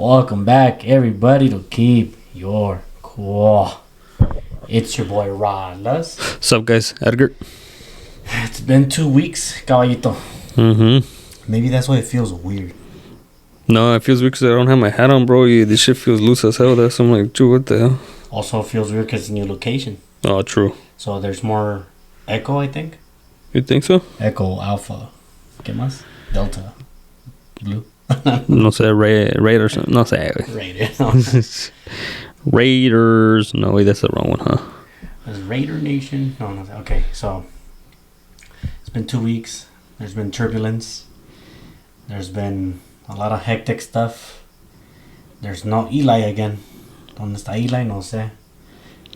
Welcome back, everybody, to Keep Your Cool. It's your boy Rolas. What's up, guys? Edgar. It's been 2 weeks, caballito. Maybe that's why it feels weird. No, it feels weird because I don't have my hat on, bro. This shit feels loose as hell. That's I'm like, dude, what the hell? Also, it feels weird because it's a new location. Oh, true. So there's more echo, I think. You think so? Echo, alpha. ¿Qué más? Delta. Blue. No sé, Raiders. No sé, güey. Raiders. Raiders. No, wait, that's the wrong one, huh? There's Raider Nation. No. Okay, so it's been 2 weeks. There's been turbulence. There's been a lot of hectic stuff. There's no Eli again. ¿Dónde está Eli? No sé.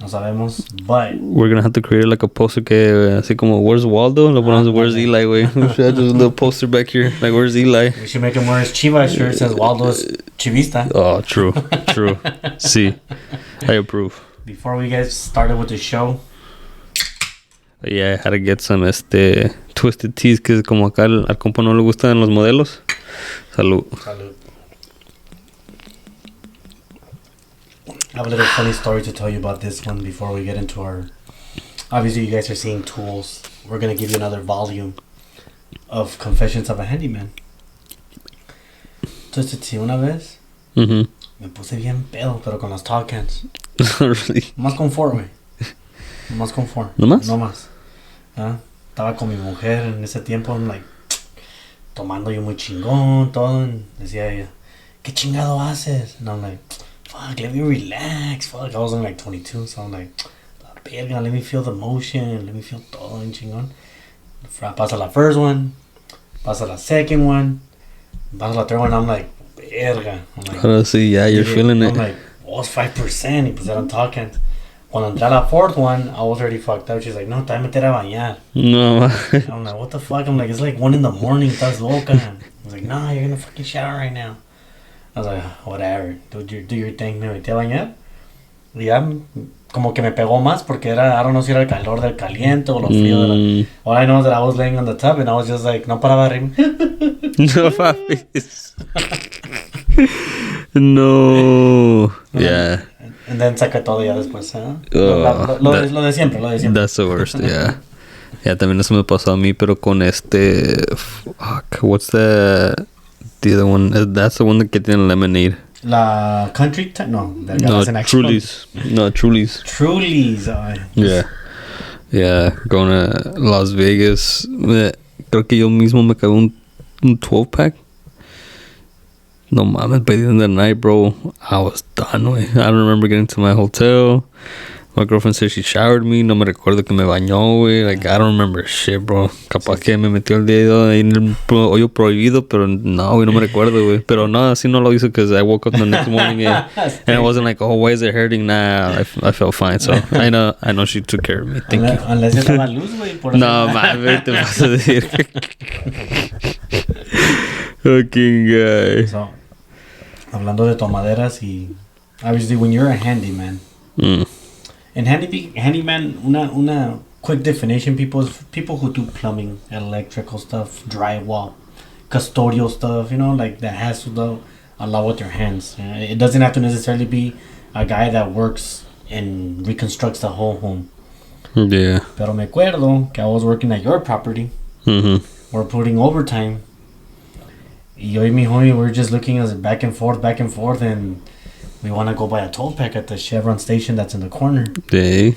No sabemos. But we're gonna have to create like a poster que así como where's Waldo? Lo ponemos where's Eli, güey. We should have just a little poster back here like where's Eli? We should make him wear his Chivas shirt. Says Waldo's Chivista. Oh, true. See, I approve. Before we get started with the show, yeah, I had to get some twisted teas que como acá al compa no le gustan los modelos. Salud. I have a little funny story to tell you about this one before we get into our... Obviously, you guys are seeing tools. We're going to give you another volume of Confessions of a Handyman. Entonces, sí, una vez me puse bien pedo, pero con las tall cans. Really? Más confort, güey. Más confort. ¿No más? No más. ¿Ah? Estaba con mi mujer en ese tiempo, like, tomando yo muy chingón, todo. Y decía ella, ¿qué chingado haces? And I'm like... Fuck, let me relax. Fuck, I was only like 22, so I'm like, verga, let me feel the motion, let me feel todo en chingón. Pasa la first one, pasa la second one, pasa la third one, I'm like, verga. I'm like, ahora sí, yeah, you're feeling it. I'm like, oh, it's 5%, y pues eran talking. Cuando entré a la fourth one, I was already fucked up. She's like, no, te voy a meter a bañar. No. I'm like, what the fuck? I'm like, it's like 1 a.m, estás loca. I was like, nah, you're gonna fucking shower right now. I was like, whatever, do your thing. Me metí a bañar. Y ya como que me pegó más porque era, I don't know si era el calor del caliente o lo frío de la... All I know is that I was laying on the tub and I was just like, no paraba de reírme. No, papi. No. Yeah. And then saca todo ya después, ¿eh? Lo de siempre. That's the worst, yeah. Yeah, también eso me pasó a mí, pero con fuck, what's the other one? That's the one that gets in lemonade. La Country No, Truly's. No, Truly's. Truly's. Yeah, going to Las Vegas. Creo que yo mismo me cagué un 12-pack. No mames, by the end of the night, bro, I was done, wey. I don't remember getting to my hotel. My girlfriend said she showered me. No me recuerdo que me bañó, güey. Like, I don't remember shit, bro. Capaz que me metió el dedo en el hoyo prohibido, pero no, güey, no me recuerdo, güey. Pero no, así no lo hizo because I woke up the next morning and I wasn't like, oh, why is it hurting? Nah, I felt fine. So, I know she took care of me. Thank you. Unless ya estaba luz, güey. No, man, te vas a decir. Fucking guy. So, hablando de tomaderas y... Obviously, when you're a handyman... And handyman, una quick definition, people who do plumbing, electrical stuff, drywall, custodial stuff, you know, like that has to do a lot with their hands. It doesn't have to necessarily be a guy that works and reconstructs the whole home. Yeah. Pero me acuerdo que I was working at your property. We're putting overtime. Y yo y mi homie, we're just looking as back and forth, and we want to go buy a 12-pack at the Chevron station that's in the corner. Sí.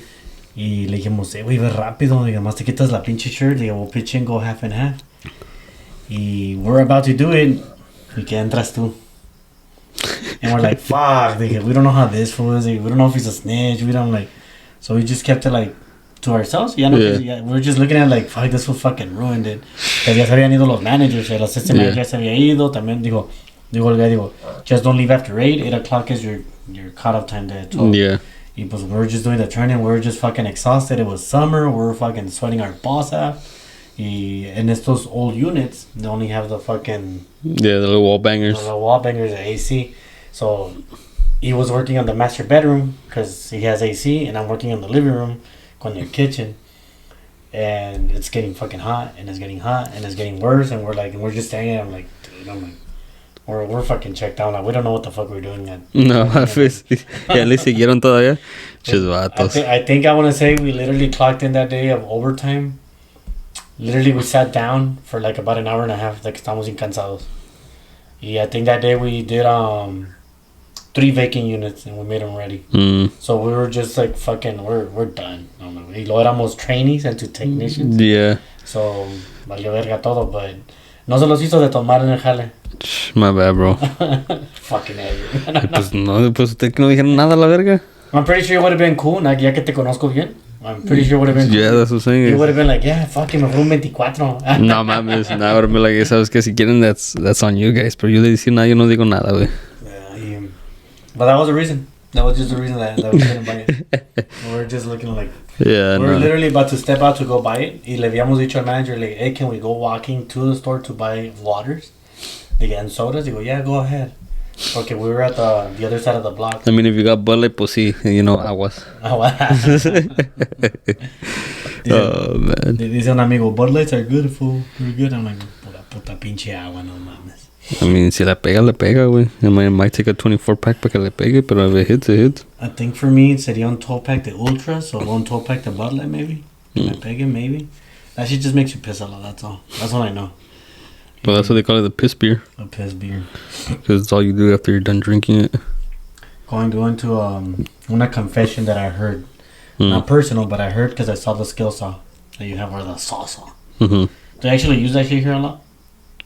Y le dijimos, güey, ve rápido. Y además te quitas la pinche shirt. Le digo, we'll pitch in, go half and half. Y we're about to do it. Y que entras tú. And we're like, fuck. We don't know how this fool is. We don't know if he's a snitch. We don't like... So we just kept it like to ourselves. Yeah. We're just looking at like, fuck, this fool fucking ruined it. Que ya se habían ido los managers. El assistant manager ya se había ido. También digo el guy, just don't leave after 8 o'clock is your cut-off time there. 12. Yeah. Y pues we're just doing the turn-in. We're just fucking exhausted. It was summer. We're fucking sweating our balls out. Y en estos old units, they only have the fucking... Yeah, the little wall bangers. The wall bangers, the AC. So he was working on the master bedroom because he has AC, and I'm working in the living room con the kitchen. And it's getting fucking hot, and it's getting hot, and it's getting worse. And we're just staring at him like, dude, I'm like, we're fucking checked out. Like, we don't know what the fuck we're doing. No, pues, ya le siguieron todavía. Chis vatos. I think I want to say we literally clocked in that day of overtime. Literally, we sat down for like about an hour and a half. Like, estamos incansados. Yeah, I think that day we did 3 vacant units and we made them ready. So we were just like fucking, we're done. No, no. Y lo éramos trainees into technicians. Yeah. So valió verga todo, but no se los hizo de tomar en el jale. My bad, bro. Fucking idiot. Pues no, pues usted que no dijeron nada a la verga. I'm pretty sure it would have been cool, ya que te conozco bien. I'm pretty sure it would have been cool. Yeah, that's what I'm saying. You would have been like, yeah, fucking, me fue un 24. No mames, nada, ahora me like, sabes que si quieren, that's on you guys. Pero yo le decía nada, yo no digo nada, güey. Yeah, but that was the reason. That was just the reason that we didn't buy it. We were just looking like, yeah, we were literally about to step out to go buy it. Y le habíamos dicho al manager, like, hey, can we go walking to the store to buy waters? And sodas? Digo, yeah, go ahead. Okay, we were at the other side of the block. I mean, if you got Bud Light, pues sí, you know, aguas. Oh, man. Dice un amigo, Bud Lights are good, fool. They're good. I'm like, puta pinche agua, no mames. I mean, si le pega, güey. It might take a 24-pack para que le pegue, pero if it hits, it hits. I think for me, sería un 12-pack de Ultra, so one 12-pack de Bud Light, maybe. Me pegue, maybe. That shit just makes you piss a lot, that's all. That's what I know. Well, that's what they call it, the piss beer. A piss beer. Because it's all you do after you're done drinking it. Going to una confession that I heard. Not personal, but I heard because I saw the skill saw that you have, or the saw. Mm-hmm. Do you actually use that shit here a lot?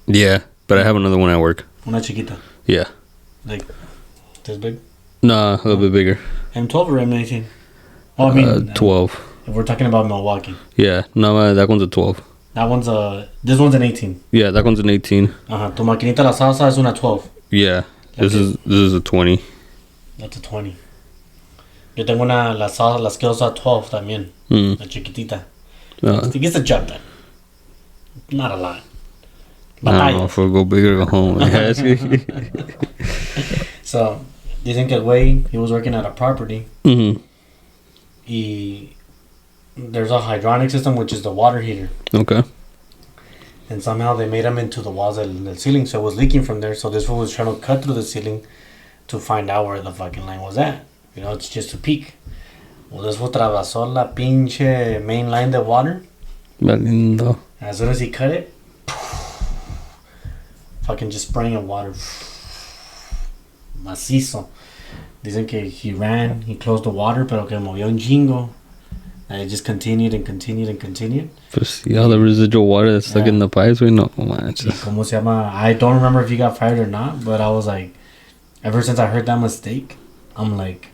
Yeah, but I have another one at work. Una chiquita? Yeah. Like, this big? Nah, a little bit bigger. M12 or M18? Oh, I mean... 12. If we're talking about Milwaukee. Yeah, no, that one's a 12. That one's this one's an 18. Yeah, that one's an 18. Tu maquinita la salsa es una 12. Yeah, this is a 20. That's a 20. Yo tengo la skill saw 12 también. La chiquitita. It gets the job done. Not a lot. I don't know if we'll go big or go home. So, dicen que el güey, he was working at a property. Mm-hmm. Y there's a hydronic system, which is the water heater. Okay. And somehow they made them into the walls of the ceiling, so it was leaking from there. So this fool was trying to cut through the ceiling to find out where the fucking line was at. You know, it's just a peak. Well, this fool atravesó la pinche main line de water. Valiendo. As soon as he cut it, fucking just spraying in water. Macizo. Dicen que he ran, he closed the water, pero que movió un chingo. And it just continued and continued and continued. Pues yeah, the residual water that's stuck in the pipes, we know. ¿Cómo se llama? I don't remember if he got fired or not, but I was like, ever since I heard that mistake, I'm like,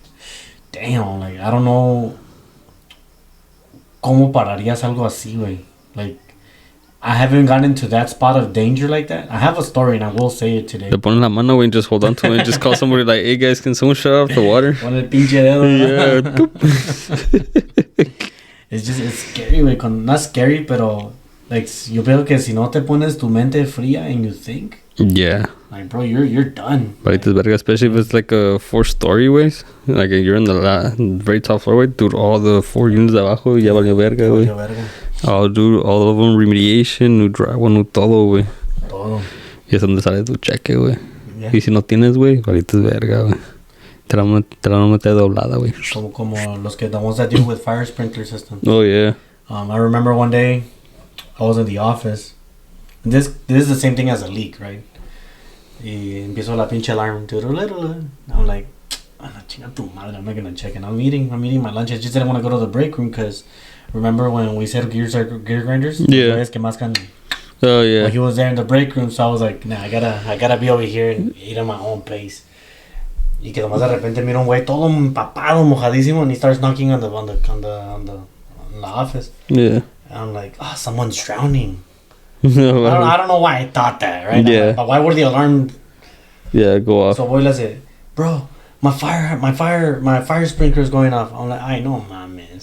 damn, like, I don't know cómo pararías algo así, güey. Like, I haven't gotten into that spot of danger like that. I have a story and I will say it today. Te ponen la mano, güey, and just hold on to it and just call somebody like, hey guys, can someone shut off the water? Pon el pinche dedo. Yeah. It's scary, güey. Not scary, pero like, yo veo que si no te pones tu mente fría and you think. Yeah. Like, bro, you're done. Valientes verga, especially if it's like a 4-story ways. Like you're in the very top floor, way. Dude, all the 4 units de abajo, ya valió verga, güey. Oh, dude, all of them remediation, new drywall, new todo, güey. Todo. Y es donde sale tu cheque, güey. Yeah. Y si no tienes, güey, valientes verga, güey. Te la metes doblada, güey. Como los que the ones that deal with fire sprinkler system. Oh, yeah. I remember one day, I was in the office. And this is the same thing as a leak, right? Y empiezo la pinche alarm. I'm like, chinga tu madre, I'm not gonna check it. I'm eating my lunch. I just didn't want to go to the break room because remember when we said gear grinders? Yeah. Oh, yeah. Well, he was there in the break room, so I was like, nah, I gotta be over here and eat at my own pace. Y que nomás de repente mira un güey todo empapado, mojadísimo, and he starts knocking on the office. Yeah. And I'm like, someone's drowning. I don't know why I thought that, right? Yeah. But why would the alarm? Yeah, go off. So boy, let's say, bro, my fire sprinkler's going off. I'm like, I know, man.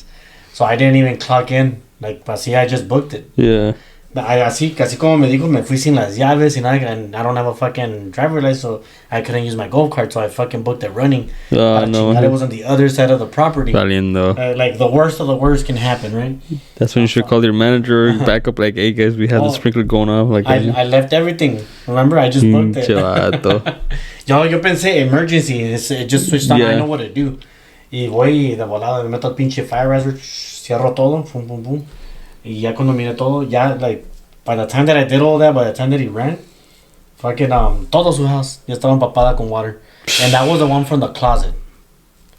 So I didn't even clock in. Like, but see, I just booked it. Yeah. Así como me dijo, me fui sin las llaves and I don't have a fucking driver license, so I couldn't use my golf cart, so I fucking booked it running. Oh, no. It was on the other side of the property. Valiendo. Like, the worst of the worst can happen, right? That's when you should call your manager, back up, like, hey, guys, we have the sprinkler going off. Like, I left everything. Remember? I just booked it. Chavato. Yo pensé, emergency. It just switched on. I know what to do. Y voy de volada, me meto al pinche fire hazard, cierro todo, pum, pum, pum. Y ya cuando miré todo, ya, like, by the time that I did all that, by the time that he ran, fucking, todo su house ya estaba empapada con water. And that was the one from the closet.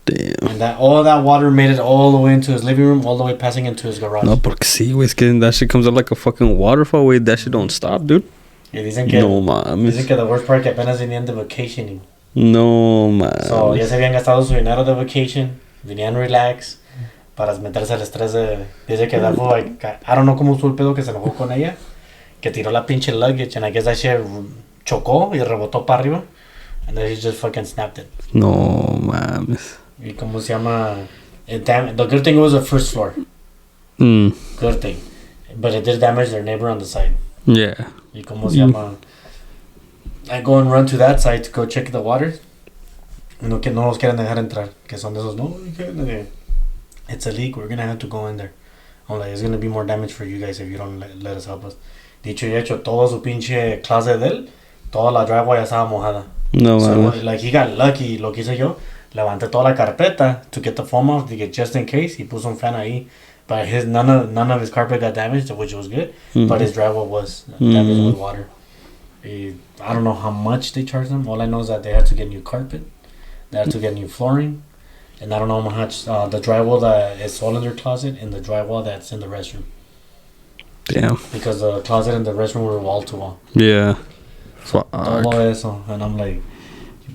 Damn. And all that water made it all the way into his living room, all the way passing into his garage. No, porque sí, güey, es que that shit comes out like a fucking waterfall, güey. That shit don't stop, dude. Y dicen que, no mames. Dicen que the worst part que apenas venían de vacationing. No mames. So, ya se habían gastado su dinero de vacation, venían relax, para meterse al estrés de... Dice que that fue, like, I don't know cómo estuvo el pedo que se enojó con ella, que tiró la pinche luggage, and I guess that shit chocó y rebotó para arriba, and then he just fucking snapped it. No mames. Y cómo se llama... The good thing was the first floor. Good thing. But it did damage their neighbor on the side. Yeah. Y cómo se llama... I go and run to that side to go check the water. No, que no los quieren dejar entrar. Que son de esos, no, it's a leak, we're gonna have to go in there. I'm like, it's gonna be more damage for you guys if you don't let us help us. Dicho y hecho, todo su pinche closet de él, toda la driveway ya estaba mojada. No, so, like, he got lucky. Lo que hice yo, levanté toda la carpeta to get the foam off, to get just in case. He puso un fan ahí. But none of his carpet got damaged, which was good. But his driveway was damaged with water. I don't know how much they charged them. All I know is that they had to get new carpet. They had to get new flooring. And I don't know how much the drywall that is all in their closet and the drywall that's in the restroom. Damn. Because the closet and the restroom were wall to wall. Yeah. Fuck. Todo eso. And I'm like,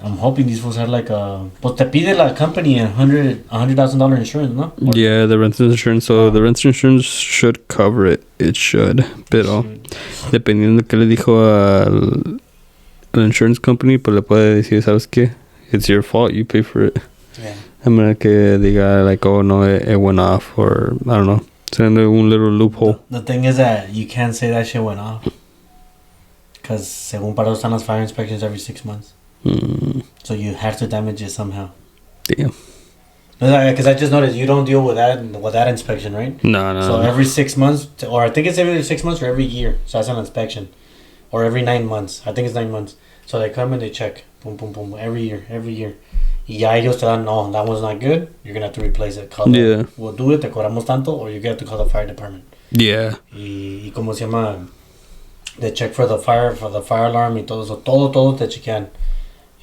I'm hoping these fools had like a... Pues te pide la company $100,000 insurance, ¿no? Yeah, the renter's insurance. So the renter's insurance should cover it. It should. Pero, dependiendo de qué le dijo al insurance company, pues le puede decir, ¿sabes qué? It's your fault. You pay for it. Yeah. I mean, que diga, like, oh, no, it went off. Or, I don't know. Send un little loophole. The thing is that you can't say that shit went off. Because según para están las fire inspections every 6 months. So you have to damage it somehow. Damn. Because I just noticed you don't deal with that inspection, right? No. So every 6 months, or I think it's every 6 months or every year. So that's an inspection. Or every 9 months. I think it's 9 months. So they come and they check. Boom, boom, boom. Every year. Y ya ellos te dan, no, that one's not good. You're going to have to replace it. We'll do it, te cobramos tanto, or you have to call the fire department. Yeah. Y ¿cómo se llama? They check for the fire alarm y todo eso. Todo te chequean.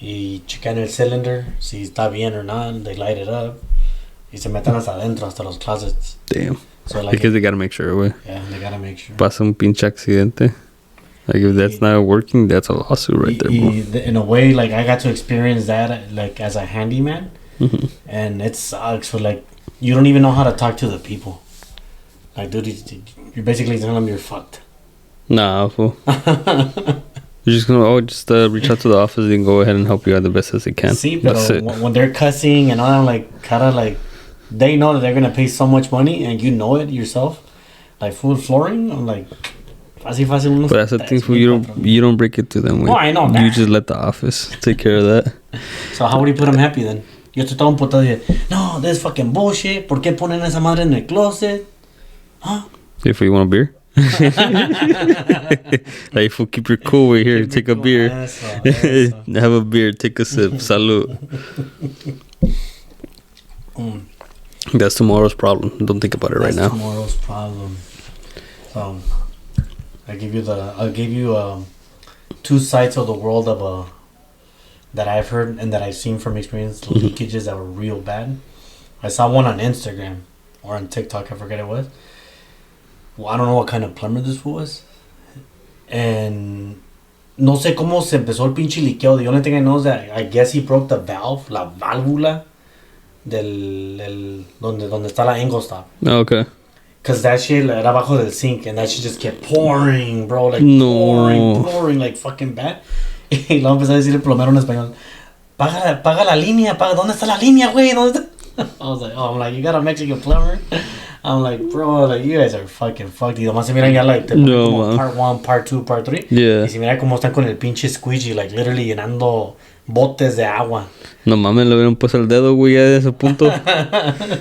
Y chequean el cylinder, si está bien or not. They light it up. Y se meten hasta adentro, hasta los closets. Damn. So, like, because they gotta make sure, güey. Yeah, they gotta make sure. Pasa un pinche accidente. Like, if that's not working, that's a lawsuit right there, bro. In a way, like, I got to experience that, like, as a handyman. And it sucks. So, like, you don't even know how to talk to the people. Like, dude, you're basically telling them you're fucked. Nah, fool. You're just gonna reach out to the office and go ahead and help you out the best as they can. See, but when they're cussing and all that, like, kinda like, they know that they're gonna pay so much money and you know it yourself. Like, full flooring, I'm like, fácil. But that's the thing, fool. You don't break it to them. No, I know that. You just let the office take care of that. So how would you put them happy then? Yo estoy todo emputado y no, this is fucking bullshit. ¿Por qué ponen esa madre en el closet? Huh? If you want a beer? Like, fool, keep your cool way here. Take a beer. Eso. Have a beer. Take a sip. Salud. That's tomorrow's problem. Don't think about it right now. Tomorrow's problem. So, I'll give you two sides of the world of that I've heard and that I've seen from experience, leakages that were real bad. I saw one on Instagram or on TikTok, I forget it was. Well, I don't know what kind of plumber this was. And no sé cómo se empezó el pinche liqueo. The only thing I know is that I guess he broke the valve, la válvula donde está la angle stop. Okay. Cause that shit era abajo del sink and that shit just kept pouring, bro, like pouring like fucking bad. Y luego empezó a decir el plomero en español, paga la línea, ¿dónde está la línea, güey? I was like, oh, I'm like, you got a Mexican plumber? I'm like, bro, like, you guys are fucking fucked. Y nomás se miran ya, like, part 1, part 2, part 3. Yeah. Y se mira como están con el pinche squeegee, like, literally llenando botes de agua. No mames, le hubieran puesto el dedo, güey, ya de ese punto.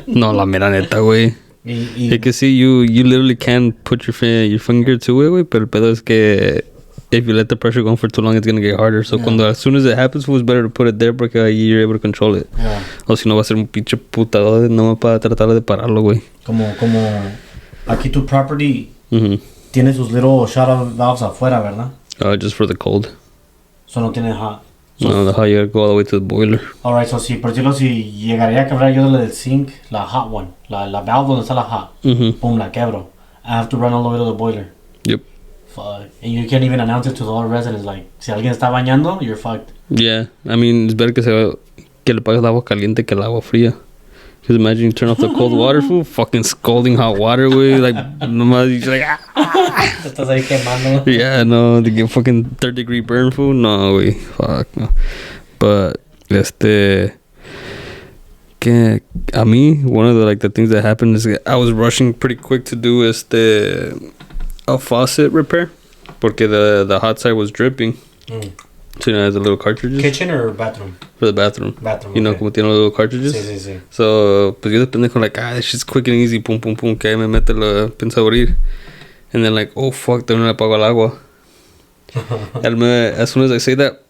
No, la mera neta, güey. Es que sí, you literally can put your finger to it, güey, pero el pedo es que if you let the pressure go for too long, it's gonna get harder. So as soon as it happens, it's better to put it there porque ahí you're able to control it. Yeah. O si no va a ser un pinche putador nomás para tratar de pararlo, güey. Como aquí tu property tiene sus little shut-off valves afuera, ¿verdad? Just for the cold. So no tiene hot. So, no, the hot you gotta go all the way to the boiler. Alright, so si, por decirlo, si llegaría a quebrar yo del sink, la hot one, la valve donde está la hot, boom, la quebro. I have to run all the way to the boiler. Yep. Fuck. And you can't even announce it to the other residents, like, si alguien está bañando, you're fucked. Yeah, I mean, it's better que le pagues el agua caliente que el agua fría. Because imagine you turn off the cold water, fool, fucking scalding hot water, güey, like, nomás, you're like, Te estás ahí quemando. Yeah, no, they get fucking 3rd-degree burn, fool, no, güey, fuck, no. But, que a mí, one of the things that happened is I was rushing pretty quick to do a faucet repair, porque the hot side was dripping. So, you know, it has the little cartridges. Kitchen or bathroom? For the bathroom. Bathroom, You know, okay. como tiene los little cartridges. Sí. So, pues yo de pendejo, like, this shit's quick and easy, pum, pum, pum, que ahí me mete la pinza a abrir. And then, like, oh, fuck, también le apago el agua. As soon as I say that,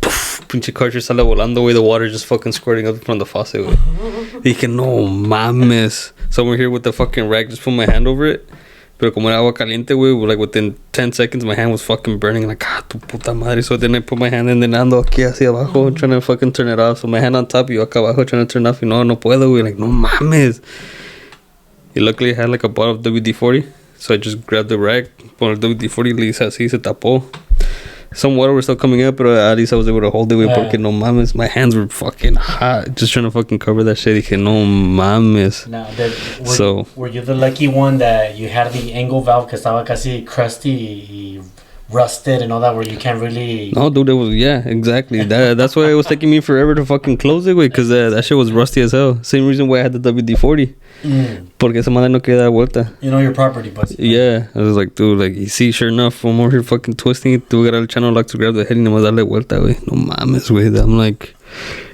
poof, pinche cartridge sale volando, güey, the water just fucking squirting up from the faucet, güey. Dije, no mames. So we're here with the fucking rag, just put my hand over it. Pero como era agua caliente, güey, like within 10 seconds, my hand was fucking burning. Like, tu puta madre. So then I put my hand in, then ando aquí hacia abajo, trying to fucking turn it off. So my hand on top, yo acá abajo, trying to turn it off. Y no puedo, güey. Like, no mames. Y luckily I had like a bottle of WD-40. So I just grabbed the rag, pon el WD-40, le hice así, se tapó. Some water was still coming up, but at least I was able to hold it, güey, porque no mames, my hands were fucking hot. Just trying to fucking cover that shit. Dije, no mames. Now, were you the lucky one that you had the angle valve que estaba casi crusty y rusted and all that, where you can't really... No, dude, it was, yeah, exactly. That's why it was taking me forever to fucking close it, güey, because that shit was rusty as hell. Same reason why I had the WD-40. Porque esa madre no quería dar vuelta. You know your property, but... Yeah, I was like, dude, like, you see, sure enough, I'm over here fucking twisting it, tuve que agarrar el channel lock to grab the head y nomás darle vuelta, güey. No mames, güey. I'm like,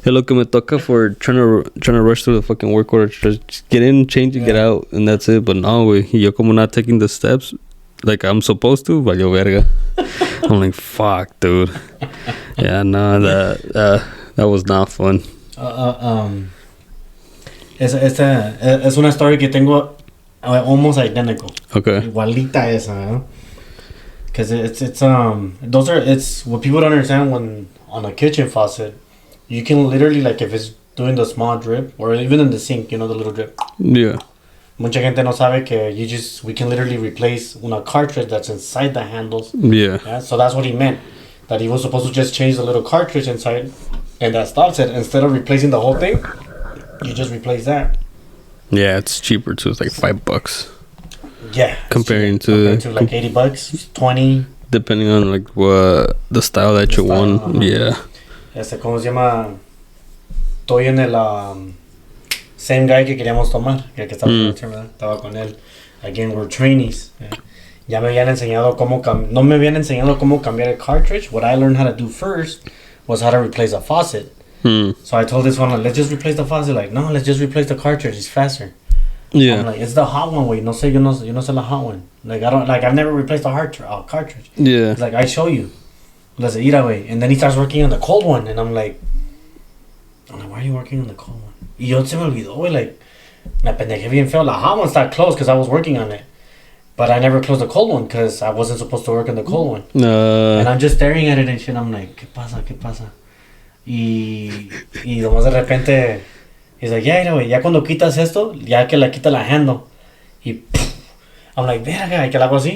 es lo que me toca for trying to rush through the fucking work order. Just get in, change it, get out, and that's it. But no, güey, yo como not taking the steps like I'm supposed to, valió verga. I'm like, fuck, dude. Yeah, no, that was not fun. Es una story que tengo almost identical. Okay. Igualita esa, ¿no? Because it's what people don't understand when on a kitchen faucet, you can literally, like, if it's doing the small drip or even in the sink, you know, the little drip. Yeah. Mucha gente no sabe que we can literally replace una cartridge that's inside the handles. Yeah. So that's what he meant. That he was supposed to just change the little cartridge inside, and that stops it. Instead of replacing the whole thing, you just replace that. Yeah, it's cheaper too. It's like $5. Yeah. Comparing to like $80, 20. Depending on like what the style that you want. Yeah. ¿Cómo se llama? Estoy en el same guy que queríamos tomar, el que estaba con él. Again, we're trainees. Ya me habían enseñado no me habían enseñado cómo cambiar el cartridge. What I learned how to do first was how to replace a faucet. So I told this one, let's just replace the faucet. Like, no, let's just replace the cartridge. It's faster. Yeah. I'm like, it's the hot one, wait. No sé, yo no sé la hot one. Like, I've never replaced a cartridge. Yeah. It's like, I show you. Let's eat away. And then he starts working on the cold one. And I'm like, why are you working on the cold one? Y yo se me olvidó, güey. Like, me pendejé bien feo. La hot one started closed because I was working on it. But I never closed the cold one because I wasn't supposed to work on the cold one. And I'm just staring at it and shit. I'm like, ¿qué pasa? Y nomás de repente, he's like, yeah, güey, ya cuando quitas esto, ya que la quita la handle. Y I'm like, verga, que la hago así.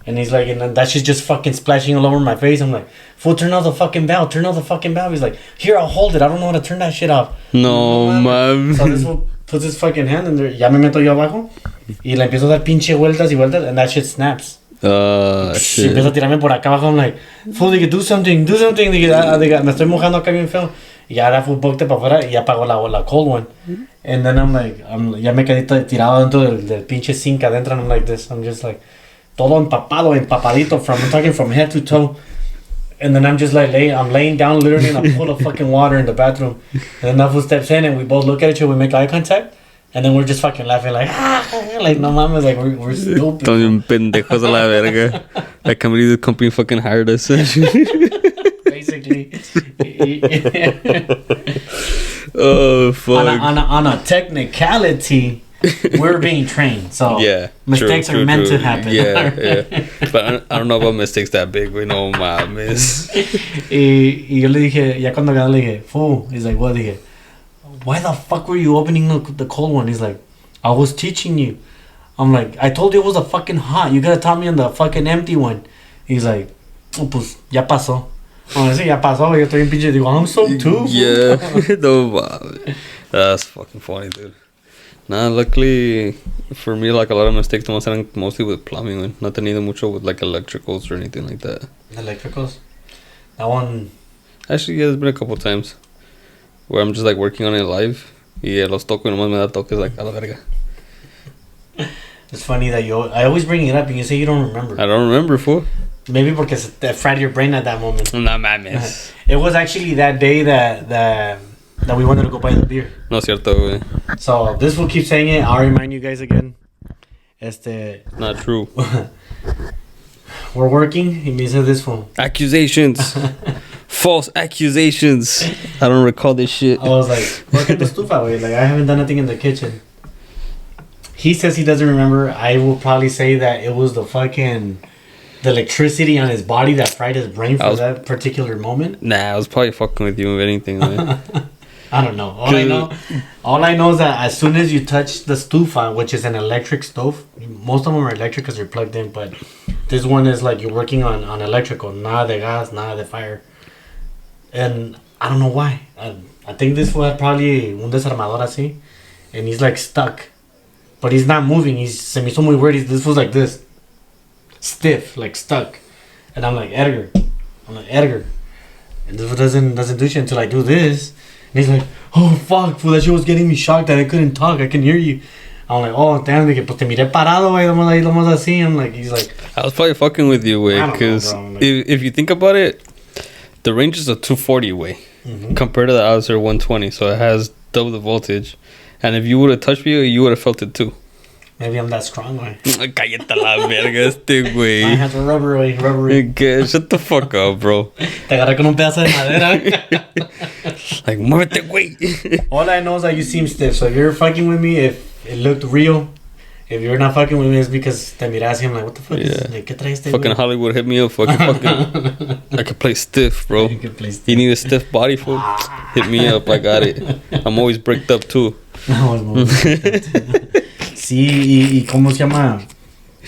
And he's like, and that shit's just fucking splashing all over my face. I'm like, fool, turn off the fucking valve. He's like, here, I'll hold it. I don't know how to turn that shit off. No, man. So this fool puts his fucking hand in there. Ya me meto yo abajo. Y le empiezo a dar pinche vueltas y vueltas. And that shit snaps. Shit. Y empiezo a tirarme por acá abajo. I'm like, fool, do something. Dije, me estoy mojando acá bien feo. Y ya la fool booked para afuera y ya apagó la cold one. And then I'm like, ya me quedé tirado dentro del pinche zinc adentro, and I'm like this. I'm just like, todo empapadito, I'm talking from head to toe. And then I'm just like, I'm laying down literally in a pool of fucking water in the bathroom. And then Nafu steps in, and we both look at each other, we make eye contact. And then we're just fucking laughing like, like no mames, like we're stupid. También pendejos a la verga. I can't believe the company fucking hired us. Basically. Oh, fuck. On a technicality, we're being trained. So yeah, mistakes are meant to happen. Yeah, yeah. But I don't know about mistakes that big. We know mames. Y yo le dije, ya cuando gané le dije, fool. He's like, what? Dije, why the fuck were you opening the cold one? He's like, I was teaching you. I'm like, I told you it was a fucking hot. You gotta tell me on the fucking empty one. He's like, oh, pues, ya pasó. I'm like, sí, ya pasó. Yo estoy en pinche. Digo, I'm so too. Yeah. No, mames. That's fucking funny, dude. Nah, luckily for me, like a lot of mistakes eran mostly with plumbing, man. No tenido mucho with like electricals or anything like that. Electricals? That one. Actually, yeah, there's been a couple times where I'm just like working on it live. Y los toco y nomás me da toques like a la verga. It's funny that I always bring it up and you say you don't remember. I don't remember, fool. Maybe because it fried your brain at that moment. Nah, mames. It was actually that day that we wanted to go buy the beer. No es cierto, güey. So this will keep saying it. I'll remind you guys again. Not true. We're working. He me said this phone. Accusations. False accusations. I don't recall this shit. I was like, look at the stufa, way. Like, I haven't done nothing in the kitchen. He says he doesn't remember. I will probably say that it was the electricity on his body that fried his brain for that particular moment. Nah, I was probably fucking with you if anything, man. I don't know. All I know is that as soon as you touch the stufa, which is an electric stove, most of them are electric because they're plugged in, but this one is like you're working on electrical, nada de gas, nada de fire. And I don't know why. I think this was probably un desarmador así, and he's like stuck, but he's not moving. Se me hizo muy weird. This was like this, stiff, like stuck, and I'm like Edgar, and this doesn't do shit until I do this. And he's like, oh fuck, fool, that shit was getting me shocked that I couldn't talk. I can hear you. I'm like, oh damn, pues te miré parado, güey, nomás así. I'm like, he's like, I was probably fucking with you, güey, because if you think about it, the range is a 240 way compared to the Outer 120, so it has double the voltage. And if you would have touched me, you would have felt it too. Maybe I'm that strong, güey. Cállate la verga, güey. My hands are rubbery. Shut the fuck up, bro. Te agarré con un pedazo de madera. Like, muévete, güey. All I know is that you seem stiff, so if you're fucking with me, if it looked real, if you're not fucking with me, it's because te miras y I'm like, what the fuck is this? Like, ¿qué traes este, fucking Hollywood hit me up, fucking. I could play stiff, bro. You need a stiff body, fool? Hit me up, I got it. I'm always bricked up, too. Sí, y ¿cómo se llama?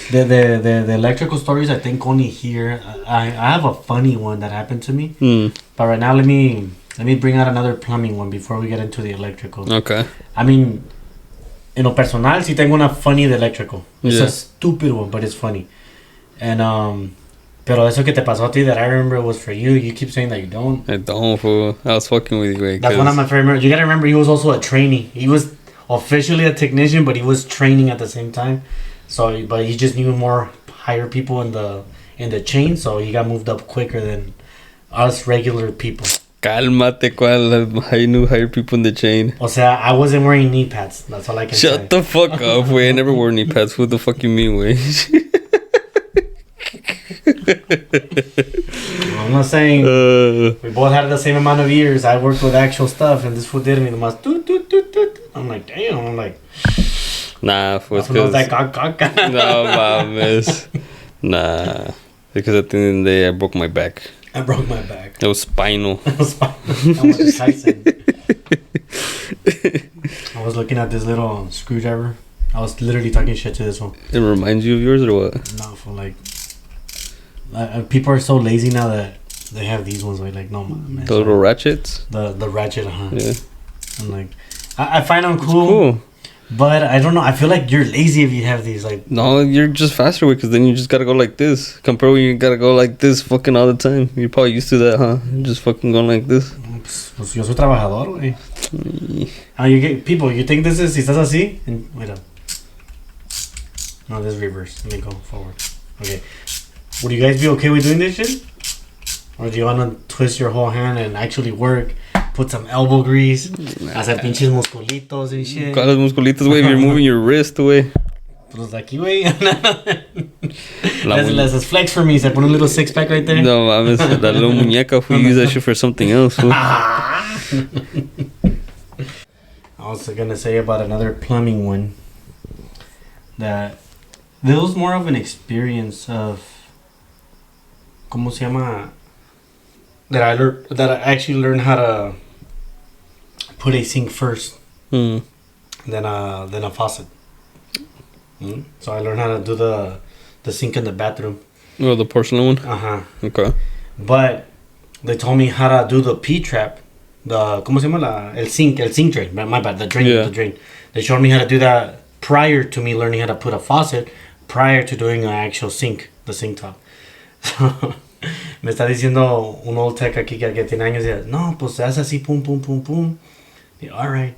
The electrical stories, I think only here. I have a funny one that happened to me. But right now, let me bring out another plumbing one before we get into the electrical. Okay. I mean, en lo personal, sí tengo una funny de electrical. It's a stupid one, but it's funny. And, pero eso que te pasó a ti that I remember was for you. You keep saying that you don't. I don't, fool. I was fucking with you, güey. That's one of my favorite. You gotta remember, he was also a trainee. He was officially a technician, but he was training at the same time. So, but he just knew more higher people in the chain, so he got moved up quicker than us regular people. Cálmate, ¿cuál? I knew higher people in the chain. O sea, I wasn't wearing knee pads. That's all I can say. Shut the fuck up, güey. I never wore knee pads. What the fuck you mean, güey? I'm not saying we both had the same amount of years. I worked with actual stuff, and this fool did me. I'm like, damn. I'm like, nah, pues because no mames. Nah, because at the end of the day, I broke my back. I broke my back. It was spinal. I was Tyson. I was looking at this little screwdriver. I was literally talking shit to this one. It reminds you of yours or what? No, for like people are so lazy now that they have these ones. Like, no, man. The little ratchets. The ratchet, Yeah. I'm like, I find them cool. But I don't know. I feel like you're lazy if you have these. Like, no, you're just faster because then you just gotta go like this. Compared when you gotta go like this fucking all the time. You're probably used to that, huh? You're just fucking going like this. Pues yo soy trabajador, güey. You get people. You think this is si estás así? Wait up. No, this is reverse. Let me go forward. Okay. Would you guys be okay with doing this shit? Or do you want to twist your whole hand and actually work? Put some elbow grease. Hacer pinches musculitos and shit. ¿Cuáles musculitos, güey? You're moving your wrist, güey. Pues aquí, güey. Let's flex for me. Se pone a little six pack right there. No mames, that little muñeca, we use that shit for something else, fool. I was gonna say about another plumbing one. That there was more of an experience of. ¿Cómo se llama? That I actually learned how to put a sink first, than a faucet. So I learned how to do the sink in the bathroom. Oh, the porcelain one? Okay. But they told me how to do the P-trap. ¿Cómo se llama? El sink drain. My bad, the drain. They showed me how to do that prior to me learning how to put a faucet, prior to doing an actual sink, the sink top. So, me está diciendo un old tech aquí que tiene años y dice, no, pues se hace así, pum, pum, pum, pum. Y, all right.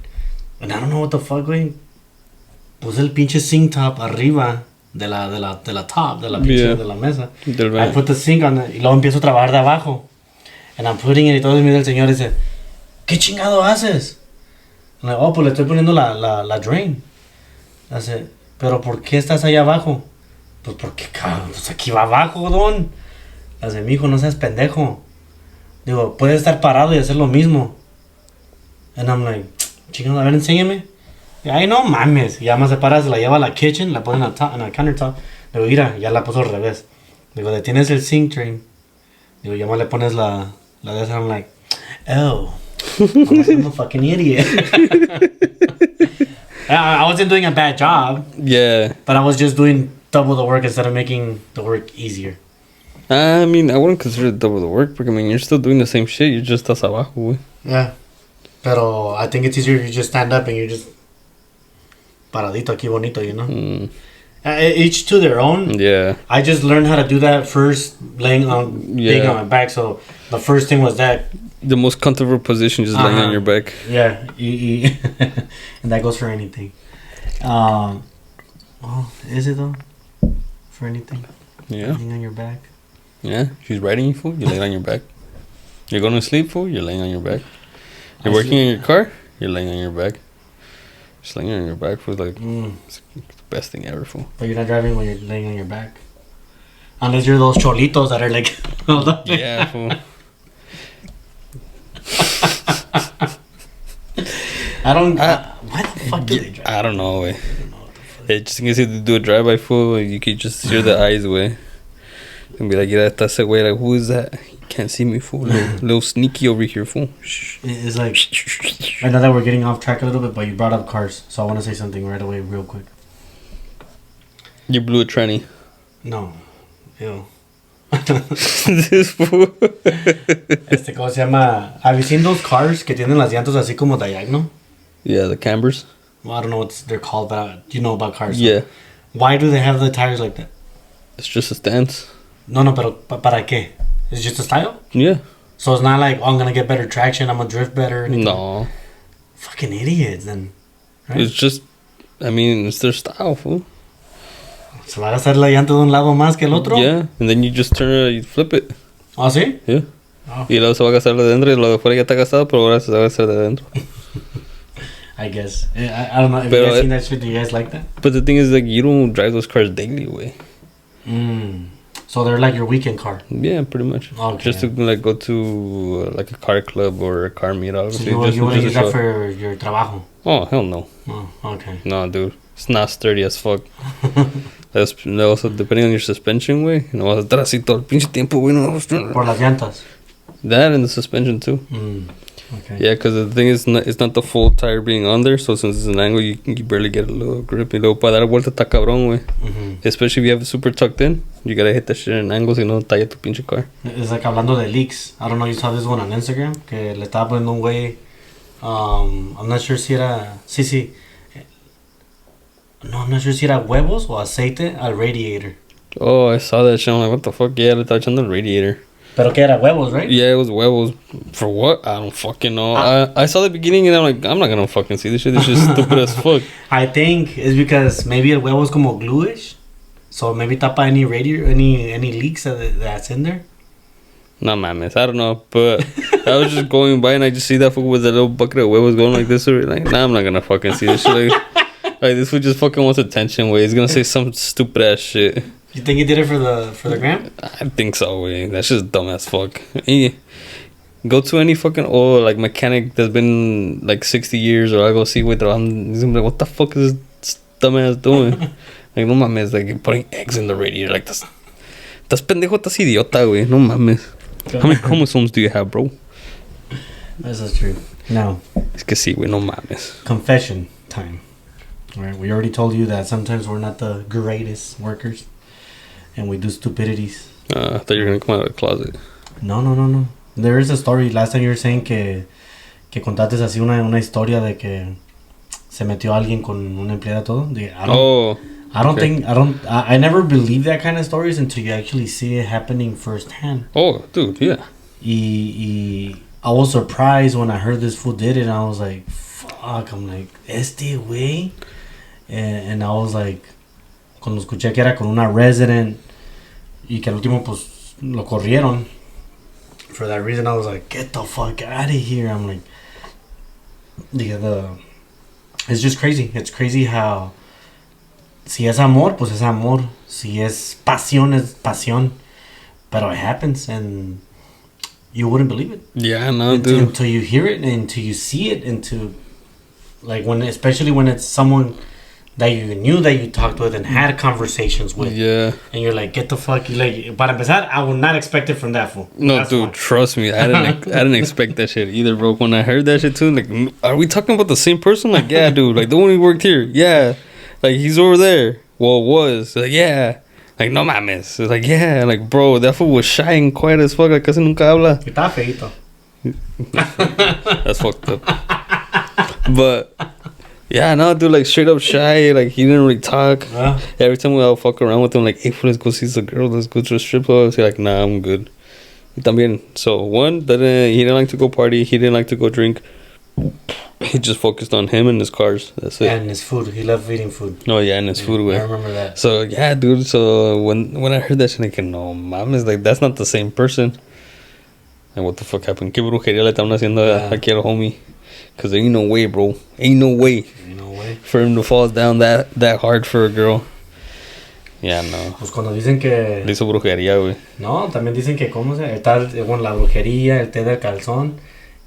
And I don't know what the fuck, güey. Puse el pinche sink top arriba de la top, de la pinche, de la mesa. I put the sink on y luego empiezo a trabajar de abajo. And I'm putting it y todo el mira el señor dice, ¿qué chingado haces? I'm like, oh, pues le estoy poniendo la drain. Dice, pero ¿por qué estás ahí abajo? Pues porque, cabrón, pues aquí va abajo, don. Dice, mijo, no seas pendejo. Digo, puedes estar parado y hacer lo mismo. And I'm like, chingado, a ver, enséñame. Ay, no mames. Y ya más se para, se la lleva a la kitchen, la pone en el countertop. Digo, mira, ya la puso al revés. Digo, detienes el sink drain. Digo, ya más le pones la de esa. I'm like, oh, I'm a fucking idiot. I wasn't doing a bad job. Yeah. But I was just doing double the work instead of making the work easier. I mean, I wouldn't consider it double the work, because I mean, you're still doing the same shit, you're just estás abajo, güey. Yeah. Pero I think it's easier if you just stand up and you're just paradito aquí bonito, you know? Each to their own. Yeah. I just learned how to do that first, laying on my back. So the first thing was that. The most comfortable position, just laying on your back. Yeah. And that goes for anything. Well, is it though? For anything? Yeah. Laying on your back? Yeah. She's riding you, fool, you're laying on your back. You're going to sleep, fool, you're laying on your back. You're working in your car, you're laying on your back. Just laying on your back, fool, like, it's the best thing ever, fool. But you're not driving when you're laying on your back. Unless you're those cholitos that are like... Yeah, fool. Why the fuck do they drive? I don't know, way. Just in case you do a drive-by, fool, you could just steer the eyes away. And be like, yeah, that's that way. Like, who is that? You can't see me, fool. Little sneaky over here, fool. It's like... I know that we're getting off track a little bit, but you brought up cars. So I want to say something right away, real quick. You blew a tranny. No. Ew. This fool. ¿Cómo se llama? Have you seen those cars que tienen las llantas así como diagonal? Yeah, the cambers. Well, I don't know what they're called, but you know about cars. Yeah. So why do they have the tires like that? It's just a stance. No, pero ¿para qué? It's just a style? Yeah. So it's not like, oh, I'm going to get better traction, I'm going to drift better. Anything. No. Fucking idiots, then. Right? It's just, I mean, it's their style, fool. ¿Se va a hacer la llanta de un lado más que el otro? Yeah, and then you just turn it, you flip it. ¿Ah, sí? Yeah. Oh. Y luego se va a gastar de dentro y lo de fuera ya está gastado, pero ahora se va a gastar de dentro. I guess. I don't know. Have you guys seen that shit? Do you guys like that? But the thing is, like, you don't drive those cars daily, way. So they're like your weekend car? Yeah, pretty much. Okay. Just to, like, go to, like, a car club or a car meetup. So you want to use that for your trabajo? Oh, hell no. Oh, okay. No, dude. It's not sturdy as fuck. That's also, depending on your suspension, way. No vas a estar así todo el pinche tiempo, güey. No. Por las llantas? That and the suspension, too. Okay. Yeah, because the thing is, it's not the full tire being on there, so since it's an angle, you barely get a little grip. Y luego para dar vuelta está cabrón, güey. Especially if you have it super tucked in, you gotta hit that shit in angles y no talla tu pinche car. It's like hablando de leaks. I don't know, you saw this one on Instagram, que le estaba poniendo un güey, I'm not sure si era, sí. No, I'm not sure si era huevos o aceite al radiator. Oh, I saw that shit. I'm like, what the fuck? Yeah, le estaba echando el radiator. Pero que era huevos, right? Yeah, it was huevos. For what? I don't fucking know. I saw the beginning and I'm like, I'm not gonna fucking see this shit. This shit's stupid as fuck. I think it's because maybe el huevo is como gluish. So maybe tapa any any leaks that's in there. No mames, I don't know. But I was just going by and I just see that fool with a little bucket of huevos going like this. Like, nah, I'm not gonna fucking see this shit. Like this fool just fucking wants attention, way. He's gonna say some stupid ass shit. You think he did it for the gram? I think so, way. That's just dumb as fuck. Hey, go to any fucking like mechanic that's been like 60 years, or I go see with them. He's gonna be like, what the fuck is this dumbass doing? Like, no mames, like putting eggs in the radiator. Like, that's pendejo, estás idiota, güey. No mames. How many chromosomes do you have, bro? This is true. Now, Es que sí, güey, no mames. confession time. All right, we already told you that sometimes we're not the greatest workers, and we do stupidities. I thought you were gonna come out of the closet. No. There is a story. Last time you were saying que contaste así una historia de que se metió alguien con una empleada todo. I never believe that kind of stories until you actually see it happening firsthand. Oh, dude, yeah. I was surprised when I heard this fool did it, and I was like, fuck, I'm like, este way? And I was like, cuando escuché que era con una resident y que al último pues lo corrieron. For that reason, I was like, get the fuck out of here. I'm like, it's just crazy. It's crazy how si es amor, pues es amor. Si es pasión, es pasión. Pero it happens, and you wouldn't believe it. Yeah, no, dude. Until you hear it, and until you see it, like especially when it's someone that you knew, that you talked with and had conversations with. Yeah. And you're like, get the fuck. Like, para empezar, I would not expect it from that fool. No, That's dude, why. trust me. I didn't expect that shit either, bro. When I heard that shit too, like, are we talking about the same person? Like, yeah, dude. Like, the one who worked here. Yeah. Like, he's over there. Well, was. Like, yeah. Like, no mames. It's like, yeah. Like, bro, that fool was shy and quiet as fuck. Like, casi nunca habla. Está feito. That's fucked up. But, yeah, no, dude, like, straight up shy. Like, he didn't really talk. Every time we all fuck around with him, like, hey, let's go see the girl. Let's go to a strip club. He's like, nah, I'm good. Y también. So, one, he didn't like to go party. He didn't like to go drink. He just focused on him and his cars. That's it. And his food. He loved eating food. Oh, yeah, and his food. I remember that. So, yeah, dude. So, when I heard that shit, like, no, mames, like, that's not the same person. And what the fuck happened? ¿Qué brujería le estaban haciendo aquí al homie? Because there ain't no way, bro. Ain't no way for him to fall down that hard for a girl. Yeah, no. Pues cuando dicen que... Le hizo brujería, güey. No, también dicen que, ¿cómo se...? Está la brujería, el té del calzón.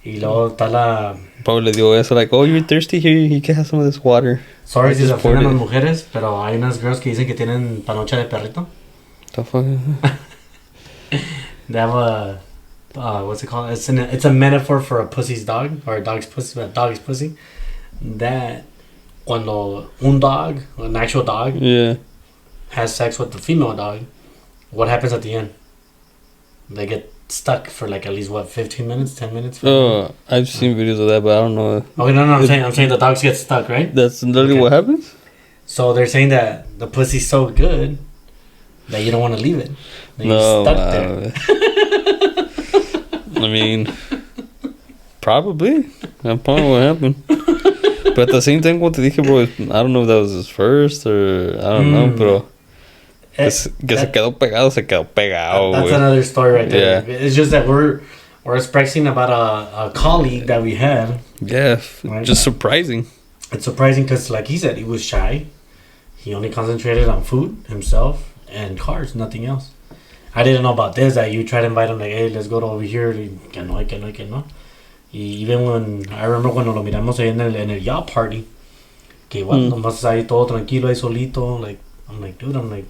Y luego está la... Probably le dio eso, like, oh, you're thirsty here, you can have some of this water. Sorry si se ofenden las mujeres, pero hay unas girls que dicen que tienen panocha de perrito. The fuck? They have a... what's it called? It's a metaphor for a pussy's dog, or a dog's pussy. That cuando un dog, an actual dog, has sex with the female dog, what happens at the end? They get stuck for like at least 15 minutes, 10 minutes. I've seen videos of that, but I don't know. Okay, no, I'm saying the dogs get stuck, right? That's literally what happens. So they're saying that the pussy's so good that you don't want to leave it. That you're stuck there. I mean, probably. That's probably what happened. But at the same time, what te dije, bro, I don't know if that was his first or I don't know, pero que se quedó pegado, That's another story right there. Yeah. It's just that we're expressing about a colleague that we had. Yeah, right? Just surprising. It's surprising because, like he said, he was shy. He only concentrated on food, himself, and cars, nothing else. I didn't know about this, that you try to invite him, like, hey, let's go to over here. Que no. Y even when, I remember cuando lo miramos ahí en el yacht party, que igual nomás ahí todo tranquilo, ahí solito, like, I'm like, dude,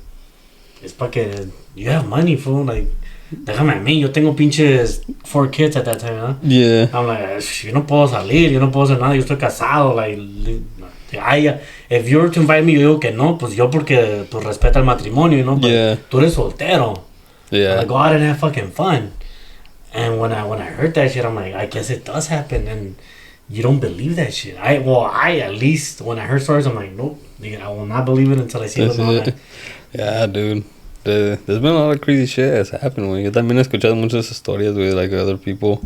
es pa' que, you have money, fool, like, déjame a mí, yo tengo pinches 4 kids at that time, huh? Yeah. I'm like, yo no puedo salir, yo no puedo hacer nada, yo estoy casado, like, if you were to invite me, yo digo que no, pues yo porque, pues, respeta el matrimonio, ¿no? But tú eres soltero. Yeah. Like, go out and have fucking fun. And when I heard that shit, I'm like, I guess it does happen, and you don't believe that shit. I at least when I heard stories, I'm like, nope, I will not believe it until I see it. Yeah, dude. There's been a lot of crazy shit that's happened, güey. Yo también he escuchado muchas historias, güey, like other people.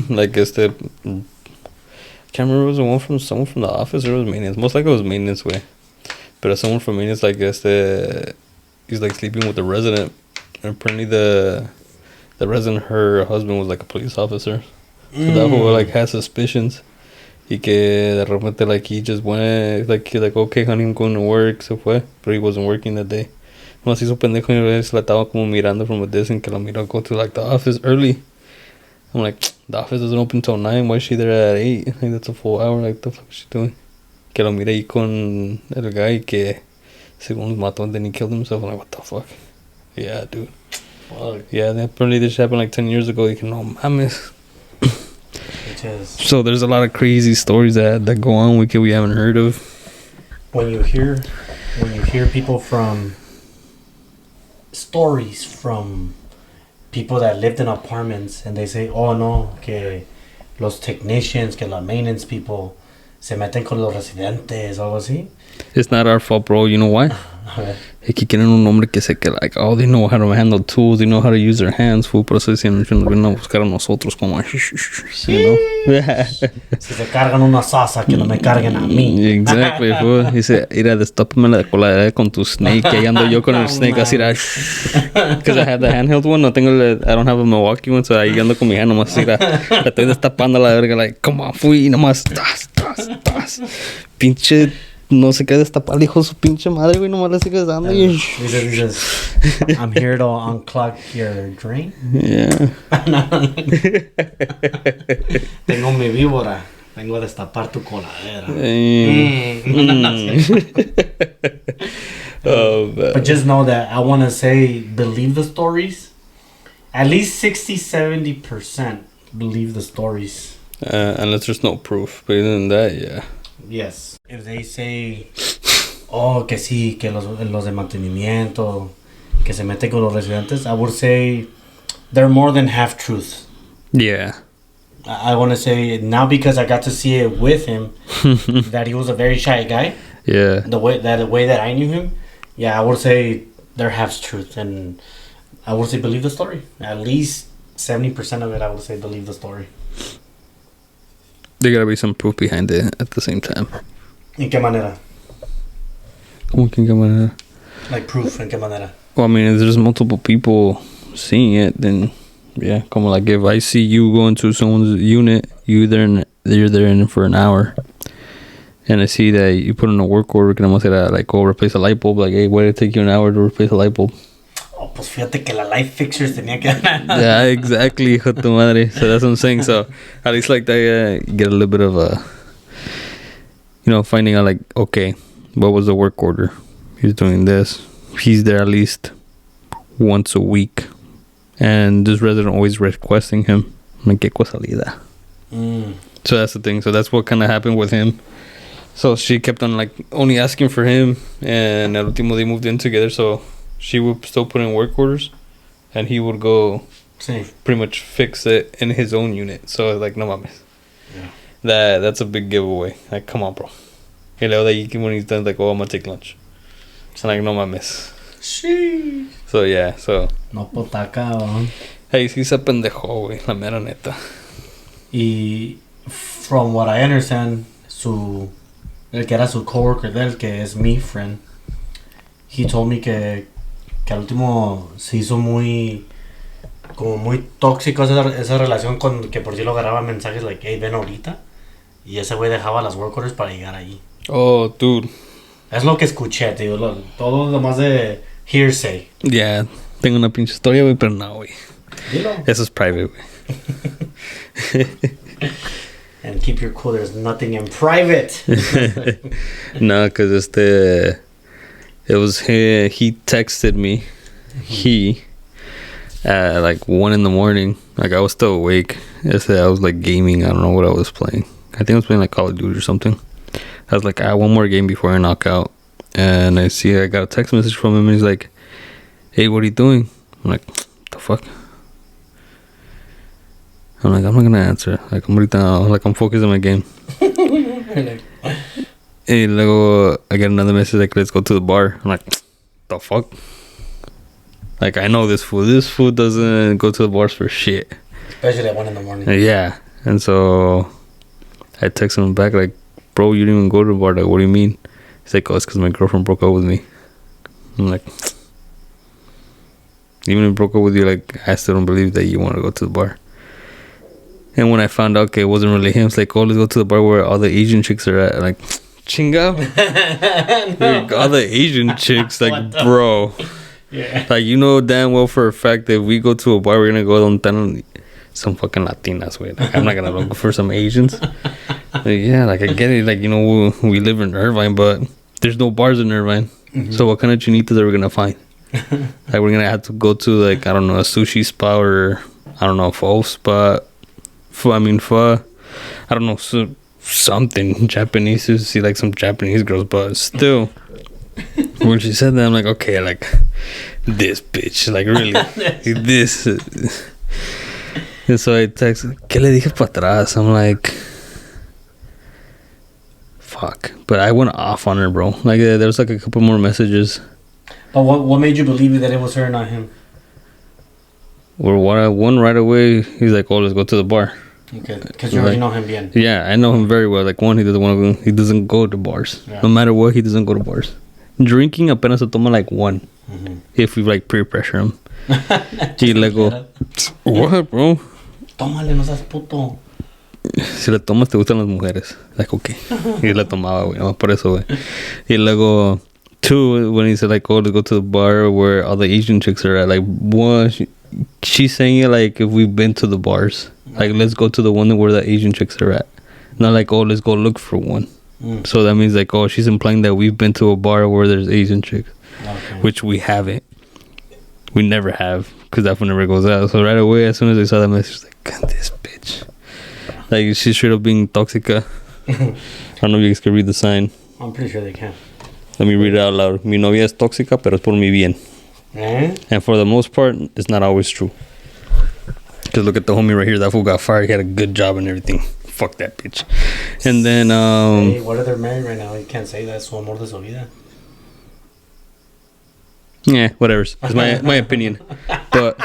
Like, can't remember, was it one from someone from the office or it was maintenance? Most likely it was maintenance, way. But someone from maintenance, like, he's like sleeping with the resident. And apparently the resident, her husband, was like a police officer. So that whole, like, has suspicions. Y que de repente, like, he just went, like, he's like, okay, honey, I'm going to work. Se fue. But he wasn't working that day. Nomás hizo pendejo y se la estaba como mirando from a distance, que la miró go to, like, the office early. I'm like, the office doesn't open till 9. Why is she there at 8? Like, that's a full hour. Like, the fuck is she doing? Que lo miré ahí con el guy que según mató and then he killed himself. I'm like, what the fuck? Yeah, dude. Fuck. Yeah, apparently this happened like 10 years ago. You can, no mames. So there's a lot of crazy stories that go on we haven't heard of. When you hear people from stories from people that lived in apartments and they say, oh no, que los technicians, que la maintenance people se meten con los residentes o algo así. It's not our fault, bro. You know why? Es que quieren un hombre que like, oh, they know how to handle tools, they know how to use their hands, fool. Por eso decían, nos vienen a buscar a nosotros como, you know? Si se cargan una salsa, que no me carguen a mí. Exactly, fool. Dice, mira, destápame la coladera con tu snake. Ahí ando yo con el snake, así, because I have the handheld one, I don't have a Milwaukee one, so ahí ando con mi hand, nomás, así, la estoy destapando la verga, like, come on, fool, y nomás, tas. Pinche... No se quede destapado, hijo de su pinche madre, güey. Nomás le sigues dando. Dices, I'm here to unclog your drain. Yeah. Tengo mi víbora. Vengo a destapar tu coladera. But just know that I want to say, believe the stories. At least 60-70% believe the stories. Unless there's no proof. But other than that, yeah. Yes. If they say, oh, que sí, que los de mantenimiento, que se meten con los residentes, I would say they're more than half truth. Yeah. I want to say now because I got to see it with him, that he was a very shy guy. Yeah. The way that I knew him, yeah, I would say they're half truth, and I would say believe the story. At least 70% of it, I would say believe the story. There gotta be some proof behind it at the same time. ¿En qué manera? ¿Cómo que en qué manera? Like proof, ¿en qué manera? Well, I mean, if there's multiple people seeing it, then yeah, como like if I see you go into someone's unit, you're there in for an hour, and I see that you put in a work order, que nada más era like, go replace a light bulb, like, hey, why did it take you an hour to replace a light bulb? Oh, pues fíjate que la light fixtures tenía que... Yeah, exactly, hijo de tu madre. So that's what I'm saying. So at least like that, you get a little bit of a, you know, finding out like, okay, what was the work order? He's doing this. He's there at least once a week. And this resident always requesting him. Me qué casualidad. So that's the thing. So that's what kind of happened with him. So she kept on like only asking for him. And al último they moved in together. So she would still put in work orders. And he would go pretty much fix it in his own unit. So like, no mames. Yeah. That's a big giveaway. Like, come on, bro. Y luego de ahí when he's done, like, oh, I'm gonna take lunch. So like, no mames. Sheesh. So yeah, so. No potaca, ¿no? Hey, sí se pendejó, güey, la mera neta. Y from what I understand, el que era su coworker de él, que es mi friend, he told me que al último se hizo muy tóxico esa relación, con que por sí lo agarraba mensajes like, hey, ven ahorita, y ese güey dejaba las work orders para llegar allí. Oh, dude. Es lo que escuché, tío, todo lo más de hearsay. Yeah, tengo una pinche historia, güey, pero no, güey. Dilo. Eso es private, güey. And keep your cool, there's nothing in private. No, because it was he texted me. He at like 1 a.m. Like I was still awake. I was like gaming. I don't know what I was playing. I think I was playing like Call of Duty or something. I was like, I have one more game before I knock out. And I got a text message from him and he's like, hey, what are you doing? I'm like, the fuck? I'm like, I'm not gonna answer. Like I'm focused on my game. And luego I get another message like, let's go to the bar. I'm like, the fuck? Like, I know this fool. This fool doesn't go to the bars for shit. Especially at 1 a.m. Yeah. And so I texted him back, like, bro, you didn't even go to the bar. Like, what do you mean? He's like, oh, it's because my girlfriend broke up with me. I'm like, even if I broke up with you, like, I still don't believe that you want to go to the bar. And when I found out, okay, it wasn't really him, it's like, oh, let's go to the bar where all the Asian chicks are at. Like, chinga. Like, all the Asian chicks, like, bro. Yeah. Like, you know damn well for a fact that if we go to a bar, we're going to go down some fucking Latinas, way. Like, I'm not going to look for some Asians. Like, yeah, like, I get it. Like, you know, we live in Irvine, but there's no bars in Irvine. Mm-hmm. So what kind of chinitas are we going to find? Like, we're going to have to go to, like, I don't know, a sushi spot or, I don't know, a pho spot. Pho. I don't know, something Japanese to see, like, some Japanese girls, but still. When she said that, I'm like, okay, like, this bitch, like, really, this. And so I text, ¿qué le dije para atrás? I'm like, fuck. But I went off on her, bro. Like, there was, like, a couple more messages. But what made you believe that it was her, not him? Or one right away, he's like, oh, let's go to the bar. Okay, because you already know him bien. Yeah, I know him very well. Like, one, he doesn't go to bars. Yeah. No matter what, he doesn't go to bars. Drinking, apenas se toma like one. Mm-hmm. If we like peer pressure him. He like go, what, bro? Tómale, no seas puto. Si le tomas, te gustan las mujeres. Like, okay. Y le tomaba, güey. No, por eso, güey. Y luego, two, when he said, like, oh, let's go to the bar where all the Asian chicks are at. Like, one, she's saying it like if we've been to the bars. Like, let's go to the one where the Asian chicks are at. Not like, oh, let's go look for one. So that means, like, oh, she's implying that we've been to a bar where there's Asian chicks. Okay. Which we haven't. We never have. Because that one never goes out. So right away, as soon as I saw that message, like, God, this bitch. Like, she's straight up being toxica. I don't know if you guys can read the sign. I'm pretty sure they can. Let me read it out loud. Mi novia es tóxica, pero es por mi bien. And for the most part, it's not always true. Because look at the homie right here. That fool got fired. He had a good job and everything. Fuck that bitch. And then hey, what if they're married right now? You can't say that. Su amor de su vida. Yeah, whatever. It's my opinion. But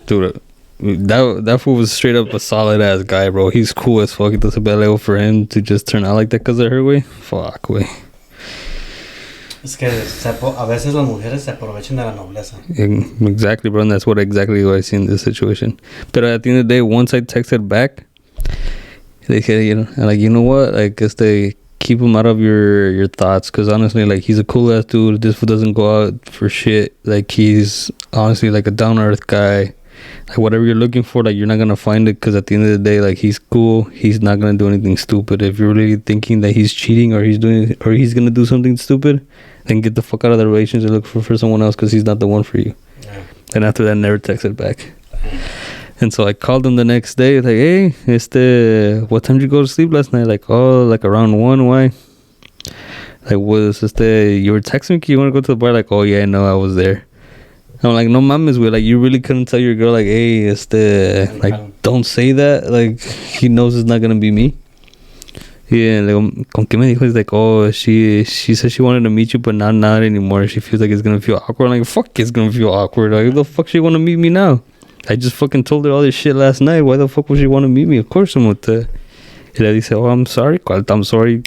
dude, that fool was straight up a solid ass guy, bro. He's cool as fuck. It doesn't bad for him to just turn out like that because of her, way. Fuck, way. Es que a veces las mujeres se aprovechan de la nobleza. Exactly, bro. And that's exactly what I see in this situation. But at the end of the day, once I texted back, they said, you know what? I guess they keep him out of your thoughts. Because honestly, like, he's a cool ass dude. This fool doesn't go out for shit. Like, he's honestly like a down to earth guy. Like, whatever you're looking for, like, you're not gonna find it. Because at the end of the day, like, he's cool. He's not gonna do anything stupid. If you're really thinking that he's cheating or he's gonna do something stupid, then get the fuck out of the relationship and look for someone else, because he's not the one for you. Yeah. And after that, never texted back. And so I called him the next day, like, hey, what time did you go to sleep last night? Like, oh, like around 1. Why? Like, you were texting me, you want to go to the bar? Like, oh yeah, no, I was there. I'm like, no mames, güey. Like, you really couldn't tell your girl, like, hey, like, don't say that. Like, he knows it's not gonna be me. Yeah, like, ¿con qué me dijo? He's like, oh, she said she wanted to meet you, but not anymore. She feels like it's gonna feel awkward. I'm like, fuck, it's gonna feel awkward. Like, the fuck she want to meet me now? I just fucking told her all this shit last night. Why the fuck would she want to meet me? Of course I'm with her. Y le dice, oh, I'm sorry. ¿Cuál I'm sorry?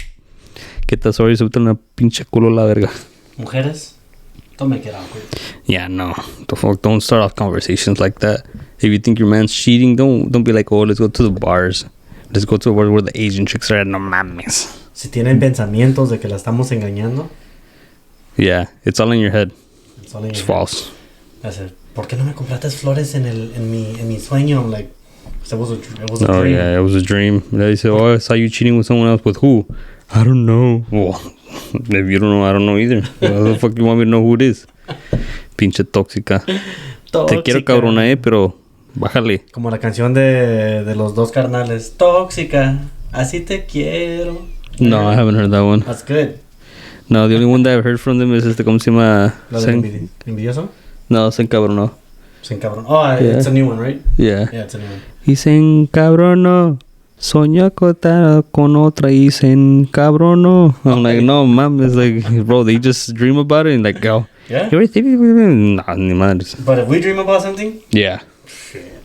¿Qué está sorry? Se en la pinche culo la verga. Mujeres, don't make it awkward. Yeah, no. The fuck, don't start off conversations like that. If you think your man's cheating, don't be like, oh, let's go to the bars. Let's go to where the Asian chicks are at. No mames. Si tienen pensamientos de que la estamos engañando. Yeah, it's all in your head. It's false. ¿Por qué no me compraste flores en mi sueño? I'm like, it was a dream. Oh yeah, it was a dream. They said, oh, I saw you cheating with someone else. With who? I don't know. Well, if you don't know, I don't know either. How the fuck you want me to know who it is? Pinche tóxica. Te quiero, cabrona, pero bájale. Como la canción de los dos carnales. Tóxica, así te quiero. No, I haven't heard that one. That's good. No, the only one that I've heard from them is ¿cómo se llama? ¿Envidioso? No, se encabronó. Oh, yeah. It's a new one, right? Yeah. Yeah, it's a new one. Y se encabronó. Soñó con otra y se encabronó. I'm like, no, mom. It's like, bro, they just dream about it and like, Yeah? You already nah, ni madres. But if we dream about something, Yeah. shit.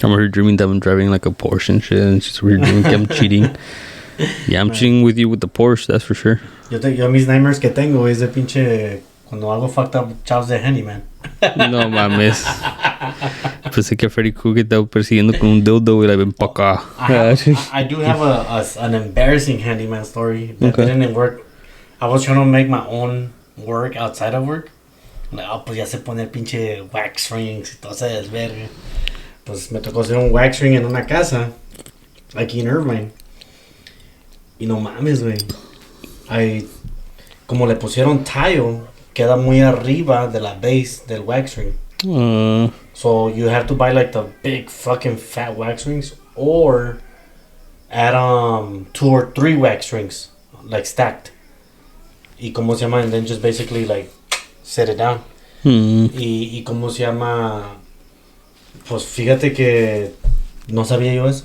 I'm already dreaming that I'm driving like a Porsche and shit, and she's already dreaming I'm cheating. Yeah, I'm cheating with you with the Porsche, that's for sure. Yo mis nightmares que tengo es de pinche cuando hago fucked up jobs de Handyman. No mames. Pensé que Freddy Krueger estaba persiguiendo con un dildo y la ven pa' acá. I do have an embarrassing Handyman story that Okay. didn't work. I was trying to make my own work outside of work. Like, pues ya se pone el pinche wax rings y todo ese desvergue. Pues me tocó hacer un wax ring en una casa aquí en Irvine. Y no mames, güey. Como le pusieron tile, queda muy arriba de la base del wax ring. So you have to buy like the big fucking fat wax rings or add 2 or 3 wax rings like stacked. Y como se llama, and then just basically like set it down. Y como se llama, pues fíjate que no sabía yo eso.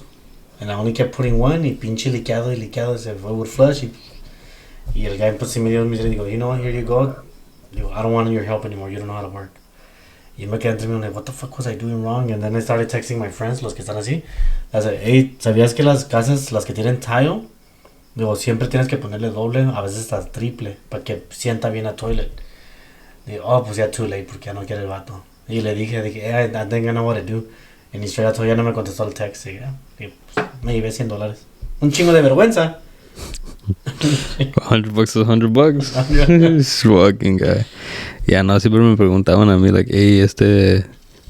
And I only kept putting one y pinche liqueado se fue with flush y el guy pues sí me dio mis digo, you know what, here you go. Digo, I don't want your help anymore, you don't know how to work. Y me quedé entre mí, like, what the fuck was I doing wrong? And then I started texting my friends, los que están así. I said, hey, ¿sabías que las casas, las que tienen tile, digo, siempre tienes que ponerle doble, a veces hasta triple, para que sienta bien a toilet? Digo, oh, pues ya too late, porque ya no quiere el vato. Y le dije, hey, I think I know what to do. And straight out todavía no me contestó el text. Y pues, me llevé $100. Un chingo de vergüenza. $100 is $100. This fucking guy. Yeah, no, siempre me preguntaban a mí, like, hey,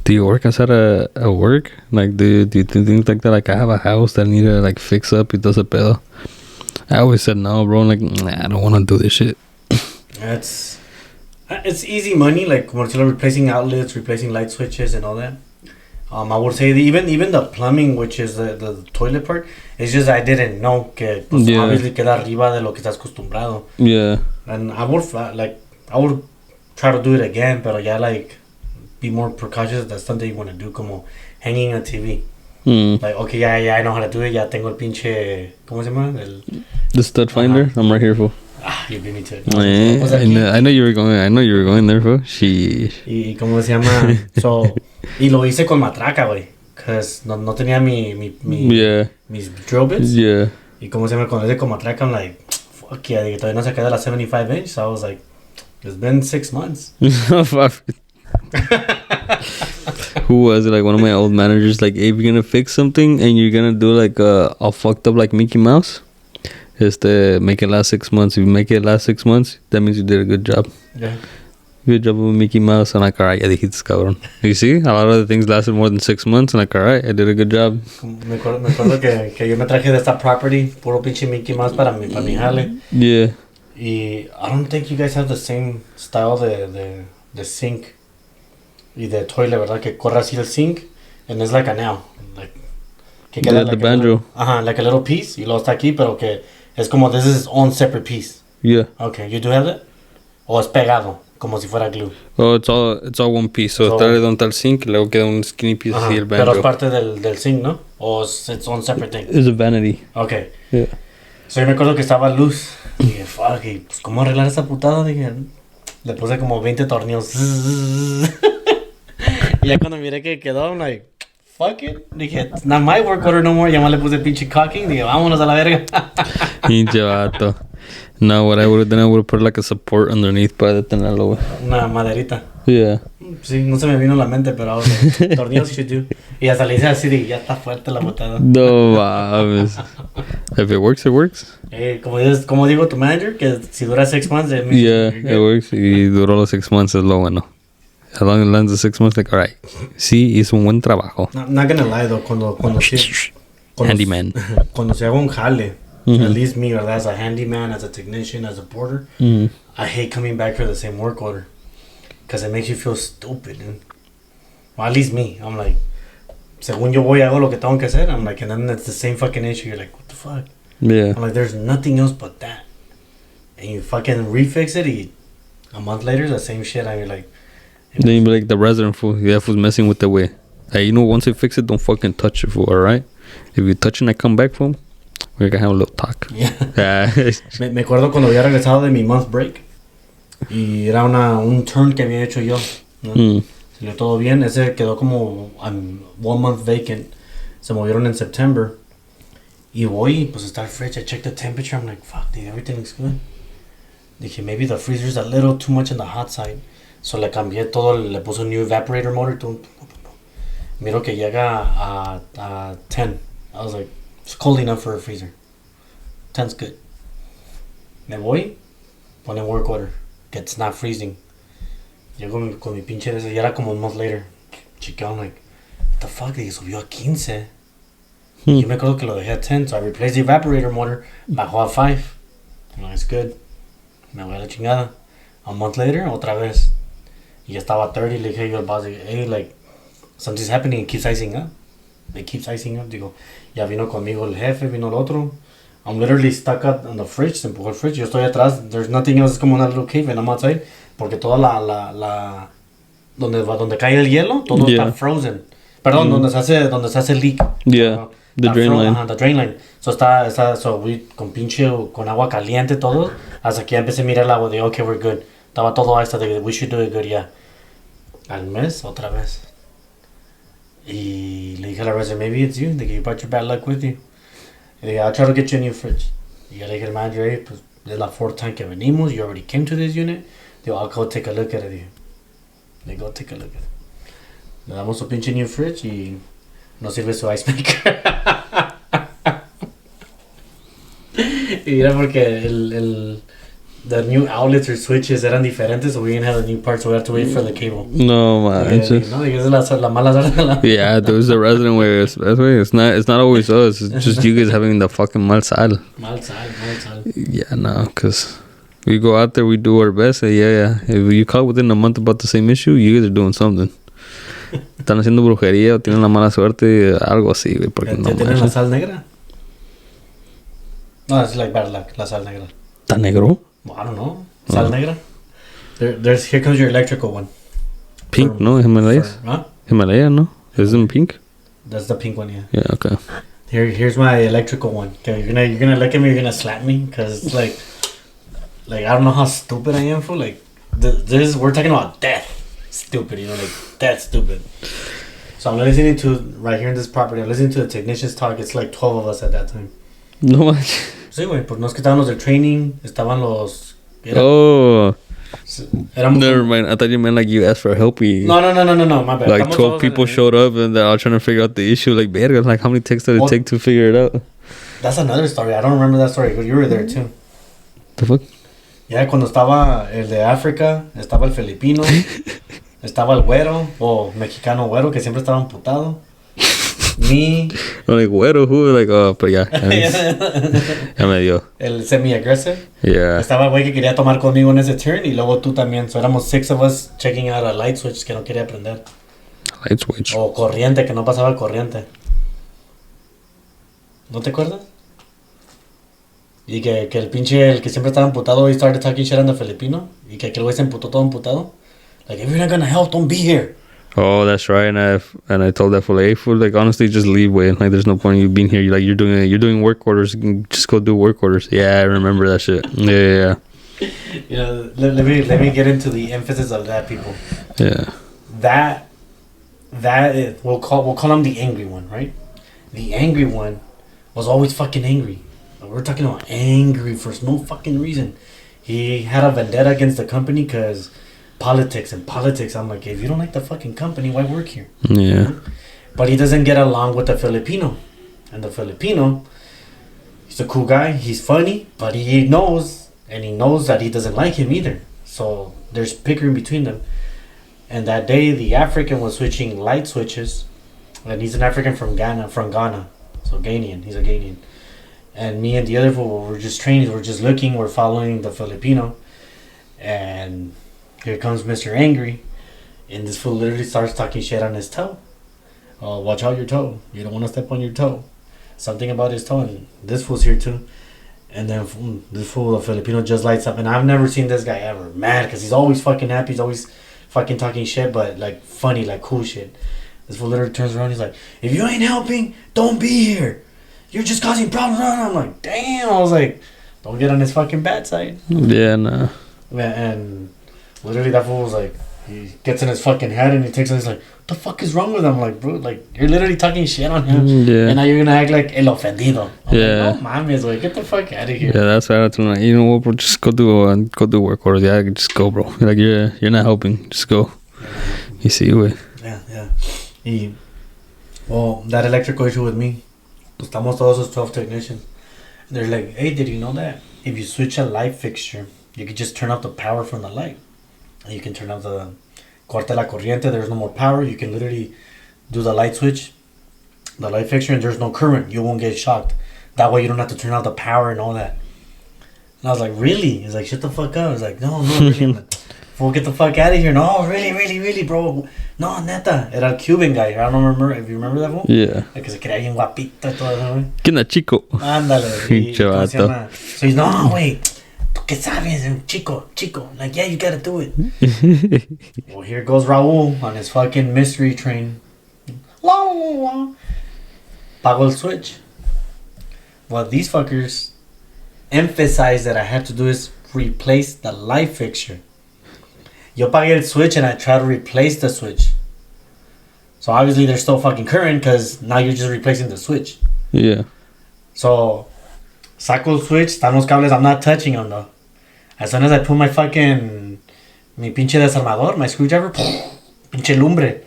do you work outside of work? Like, do you do things like that? Like, I have a house that I need to, like, fix up y todo ese pedo. I always said no, bro. Like, nah, I don't want to do this shit. It's easy money, like, como replacing outlets, replacing light switches and all that. I would say even the plumbing, which is the toilet part, it's just I didn't know que pues, obviously queda arriba de lo que estás acostumbrado. Yeah. And I would try to do it again, but yeah, like be more precautious. That's something you want to do, como hanging a TV. Like, okay, yeah, I know how to do it. Ya tengo el pinche, ¿cómo se llama? The stud finder. I'm right here, fool. You beat me to it. I know you were going there, fool. Y cómo se llama. So, y lo hice con matraca, güey. Cause no tenía mis drill bits. Yeah. Y cómo se llama, cuando hice con matraca, I'm like, fuck yeah, digo, todavía no se queda la 75 inch. So I was like, it's been 6 months. Who was it? Like one of my old managers. Like, hey, if you're gonna fix something and you're gonna do like all fucked up like Mickey Mouse, make it last 6 months. If you make it last 6 months, that means you did a good job. Yeah. Good job with Mickey Mouse. I'm like, alright, ya dijiste, cabrón. You see, a lot of the things lasted more than 6 months. I'm like, alright, I did a good job. Me acuerdo que yo me traje de esta property, puro pinche Mickey Mouse para mi jale. Yeah. Y I don't think you guys have the same style de sink y de toilet, ¿verdad? Que corre así el sink and it's like a nail. Like, que queda The banjo. Like a little piece y luego está aquí, pero que es como this is its own separate piece. Yeah. Okay, you do have that? O es pegado, como si fuera glue. Oh, it's all one piece. So está donde el sink y luego queda un skinny piece así el banjo. Pero es parte del sink, ¿no? O es its own separate thing. It's a vanity. Okay. Yeah. So yo me acuerdo que estaba luz. Y dije, fuck, y pues ¿cómo arreglar esa putada? Dije, le puse como 20 tornillos. Y ya cuando miré que quedó, I'm like, fuck it. Dije, it's not my work order no more. Ya más le puse pinche caulking. Dije, vámonos a la verga. Pinche vato. No, what I would have done, I would have put like a support underneath para detenerlo, güey. Una maderita. Yeah. Sí, no se me vino a la mente, pero tornillos should do. Y hasta le hice así de, ya está fuerte la botada. No mames. If it works, it works. Como digo tu manager, que si dura 6 months, Yeah, it works. Y duró los 6 months, es lo bueno. As long as it lands the 6 months, like, alright. Sí, hizo un buen trabajo. Not gonna lie, though, cuando Handyman. Cuando se haga un jale, at least me, ¿verdad? As a handyman, as a technician, as a porter, I hate coming back for the same work order. Because it makes you feel stupid. Well, at least me. I'm like, según yo voy, hago lo que tengo que hacer. I'm like, and then it's the same fucking issue. You're like, what the fuck? Yeah. I'm like, there's nothing else but that. And you fucking refix it, y a month later, the same shit. And you're like... Then you be like, the resident fool. Yeah, fool's messing with the way. Hey, you know, once you fix it, don't fucking touch it, fool, alright? If you touch it and I come back, fool, we're gonna have a little talk. Yeah. Me acuerdo cuando había regresado de mi month break. Y era un turn que había hecho yo, ¿no? Salió todo bien. Ese quedó como 1 month vacant. Se movieron en September. Y voy, pues está el fridge. I check the temperature. I'm like, fuck, dude, everything looks good. Dije, maybe the freezer's a little too much on the hot side. So le cambié todo, le puse un new evaporator motor. Miro que llega a 10. I was like, it's cold enough for a freezer. 10's good. Me voy, pone work order. Que it's not freezing. Llego con mi pinche de ese, ya era como 1 month later. Chequeo, I'm like, what the fuck, dije, subió a 15. Yo me acuerdo que lo dejé a 10, so I replaced the evaporator motor, bajó a 5. I'm like, it's good. Me voy a la chingada. A month later, otra vez. Y ya estaba a 30, le dije yo al boss, hey, like, something's happening, it keeps icing up. It keeps icing up. Digo, ya vino conmigo el jefe, vino el otro. I'm literally stuck up on the fridge, se empujó el fridge. Yo estoy atrás, there's nothing else, es como una little cave and I'm outside. Porque toda donde cae el hielo, todo está frozen. Perdón, donde se hace el leak. Yeah, the drain line. The drain line. So con agua caliente todo. Hasta que ya empecé a mirar el agua, digo, okay, we're good. Estaba todo esto de we should do it good, yeah. Al mes, otra vez. Y le dije a la resident, maybe it's you. You brought your bad luck with you. Y le dije, I'll try to get you a new fridge. Y yo le dije al manager, hey, pues es la 4th time que venimos. You already came to this unit. Digo, I'll go take a look at it. They go take a look at it. Le damos su pinche new fridge y no sirve su ice maker. Y era porque the new outlets or switches eran diferentes, so we didn't have the new parts, so we had to wait for the cable. No, man. No, es la mala suerte. Yeah, there's the resident way. It's not always us. It's just you guys having the fucking mal sal. Mal sal. Yeah, no, because we go out there, we do our best. Yeah. If you call within a month about the same issue, you guys are doing something. Están haciendo brujería o tienen la mala suerte, algo así, güey. Porque no ¿Tienen la sal negra? No, it's like bad luck, la sal negra. ¿Está negro? Well, I don't know. Sal negra? Here comes your electrical one. Pink, no? Himalayas? Huh? Himalaya, no? Isn't pink? That's the pink one, yeah. Yeah, okay. Here's my electrical one. Okay, you're gonna look at me, you're gonna slap me, because it's like I don't know how stupid I am, fool. Like, we're talking about death. Stupid, like, that's stupid. So I'm listening to, right here in this property, I'm listening to the technicians talk. It's like 12 of us at that time. No manches. Sí, güey, pues no es que estaban los del training, estaban los... Never mind. I thought you meant like you asked for help. No, my bad. Like 12 people showed up and they're all trying to figure out the issue. Like, verga, like how many takes did it take to figure it out? That's another story. I don't remember that story, but you were there too. The fuck? Yeah, cuando estaba el de África, estaba el filipino, estaba el güero, o mexicano güero, que siempre estaba amputado. Me. Like, güero, who? Like, oh, pero ya. Ya me dio. El semi-aggressive. Yeah. Estaba el güey que quería tomar conmigo en ese turn y luego tú también. So éramos 6 of us checking out a light switch que no quería prender. Light switch. O corriente, que no pasaba el corriente. ¿No te acuerdas? Y que el pinche, el que siempre estaba emputado, he started talking shit on the Filipino. Y que aquel güey se emputó todo emputado. Like, if you're not gonna help, don't be here. Oh, that's right. And I told that fool, hey, fool, like, honestly, just leave, way. Like, there's no point in you being here. You're doing work orders. You can just go do work orders. Yeah, I remember that shit. Yeah. You know, let me get into the emphasis of that, people. Yeah. That is, we'll call him the angry one, right? The angry one was always fucking angry. We're talking about angry for no fucking reason. He had a vendetta against the company because politics. I'm like, if you don't like the fucking company, why work here? Yeah. But he doesn't get along with the Filipino. And the Filipino, he's a cool guy. He's funny, but he knows that he doesn't like him either. So there's bickering between them. And that day, the African was switching light switches. And he's an African from Ghana. So Ghanaian. He's a Ghanaian. And me and the other fool were just training. We're just looking. We're following the Filipino. And here comes Mr. Angry. And this fool literally starts talking shit on his toe. Oh, watch out your toe. You don't want to step on your toe. Something about his toe. And this fool's here too. And then this fool, the Filipino, just lights up. And I've never seen this guy ever mad. Because he's always fucking happy. He's always fucking talking shit. But like funny, like cool shit. This fool literally turns around. He's like, if you ain't helping, don't be here. You're just causing problems. I'm like, damn. I was like, don't get on his fucking bad side. Yeah, nah. And literally that fool was like, he gets in his fucking head and he takes it. He's like, "What the fuck is wrong with him?" I'm like, bro, like you're literally talking shit on him, and now you're gonna act like el ofendido. I'm like, no mames, like get the fuck out of here. Yeah, that's why I told him, like, you know what, bro, just go do work orders. Yeah, just go, bro. Like you're not helping. Just go. You see, way. Yeah. Well, that electrical issue with me, estamos todos los 12 technicians. And they're like, "Hey, did you know that if you switch a light fixture, you could just turn off the power from the light? And you can turn off the corte la corriente, there's no more power. You can literally do the light switch, the light fixture, and there's no current. You won't get shocked. That way you don't have to turn off the power and all that." And I was like, "Really?" He's like, "Shut the fuck up." I was like, "No, really." Fool, get the fuck out of here. No, really, bro. No, neta. Era el Cuban guy. I don't remember if you remember that one. Yeah. Que se creía bien guapito y todo eso, güey. ¿Quién es chico? Ándale. Chavato. So he's, no, güey. ¿Tú qué sabes? Chico. Like, yeah, you gotta do it. Well, here goes Raul on his fucking mystery train. Pago el switch. What these fuckers emphasized that I had to do is replace the light fixture. Yo pagué el switch and I try to replace the switch. So obviously there's still fucking current because now you're just replacing the switch. Yeah. So saco el switch, están los cables, I'm not touching them though. As soon as I put mi pinche desarmador, my screwdriver, pinche lumbre.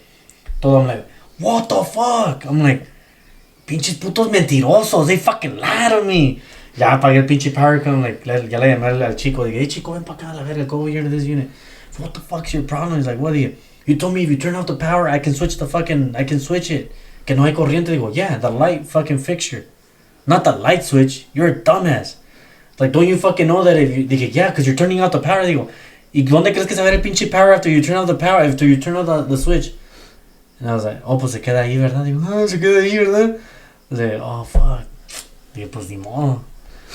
Todo, I'm like, what the fuck? I'm like, pinches putos mentirosos, they fucking lied on me. Ya apagué el pinche power, I'm like, ya le llamé al chico, digo, hey chico, ven pa acá, la verga, go over here to this unit. What the fuck's your problem? He's like, what do you told me if you turn off the power, I can switch it. Que no hay corriente. Digo, yeah, the light fucking fixture. Not the light switch. You're a dumbass. Like, don't you fucking know that if you... Dije, yeah, because you're turning out the power. Digo, ¿y dónde crees que se va el pinche power after you turn off the power, after you turn off the switch? And I was like, oh, pues se queda ahí, ¿verdad? Digo, se queda ahí, ¿verdad? I was like, oh, fuck. Digo, pues ni modo.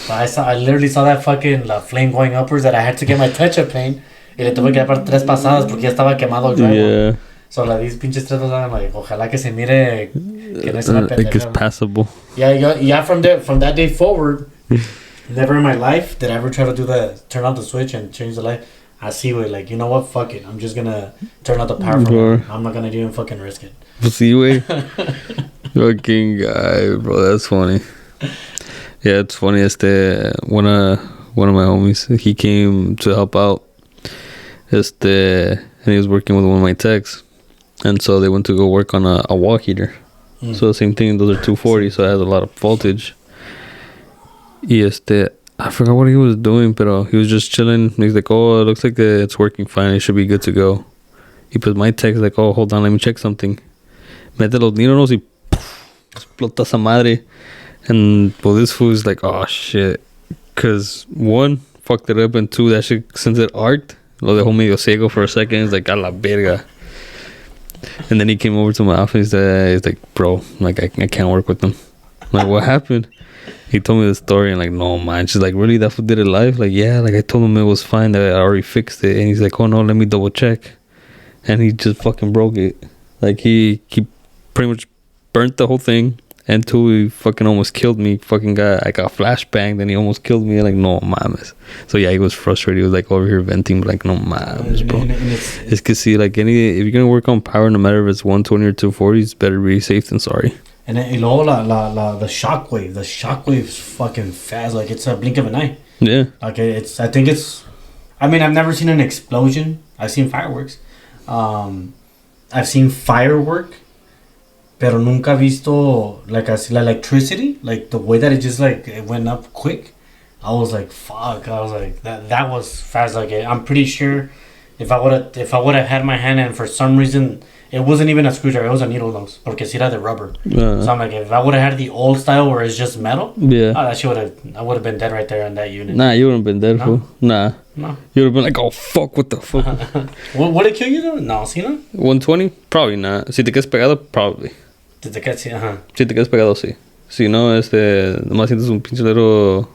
But I literally saw that fucking flame going upwards that I had to get my touch-up paint. Y le tuve que dar 3 pasadas porque ya estaba quemado el drywall. Yeah. So la these pinches 3 pasadas, like, ojalá que se mire que no es una pendeja. Like it's passable. Yeah, from that day forward, never in my life did I ever try to turn on the switch and change the light. I see it, like, you know what, fuck it. I'm just gonna turn out the power from it. I'm not gonna even fucking risk it. See, way. Fucking guy, bro, that's funny. Yeah, it's funny. One of my homies, he came to help out. And he was working with one of my techs, and so they went to go work on a wall heater. So the same thing, those are 240, so it has a lot of voltage. Y I forgot what he was doing, but he was just chilling. He's like, oh, it looks like it's working fine, it should be good to go. He put my tech's like, oh, hold on, let me check something. Mete los niños y explota esa madre. And well, this fool's like, oh shit, because 1, fucked it up, and 2, that shit, since it arced, lo dejó medio ciego for a second. He's like, a la verga. And then he came over to my office. He's like, bro, like, I can't work with them. I'm like, what happened? He told me the story, and like, no, man. She's like, really? That fool did it live? Like, yeah. Like, I told him it was fine, that I already fixed it. And he's like, oh, no, let me double check. And he just fucking broke it. Like, he pretty much burnt the whole thing. And 2, he fucking almost killed me. I got flashbanged, and he almost killed me. Like, no mames. So yeah, he was frustrated. He was like over here venting, but like, no mames, bro. It's cause see, like, if you're gonna work on power, no matter if it's 120 or 240, it's better be safe than sorry. And then the shockwave. The shockwave's fucking fast. Like, it's a blink of an eye. Yeah. Like, I mean, I've never seen an explosion. I've seen fireworks. I've seen firework. Pero nunca visto, like, así, la electricity, like, the way that it just, like, it went up quick. I was like, fuck. I was like, that was fast. Like, I'm pretty sure if I would have had my hand, and for some reason, it wasn't even a screwdriver, it was a needle nose, porque si era de rubber. So I'm like, if I would have had the old style where it's just metal, that shit I would have been dead right there in that unit. Nah, you wouldn't have been dead, fool. Nah. No. You would have been like, oh, fuck, what the fuck? Would it kill you though? No, ¿sí no? 120? Probably not. Si te quedas pegado, probably. Si te quedas pegado, sí. Si no, nomás sientes un pinche little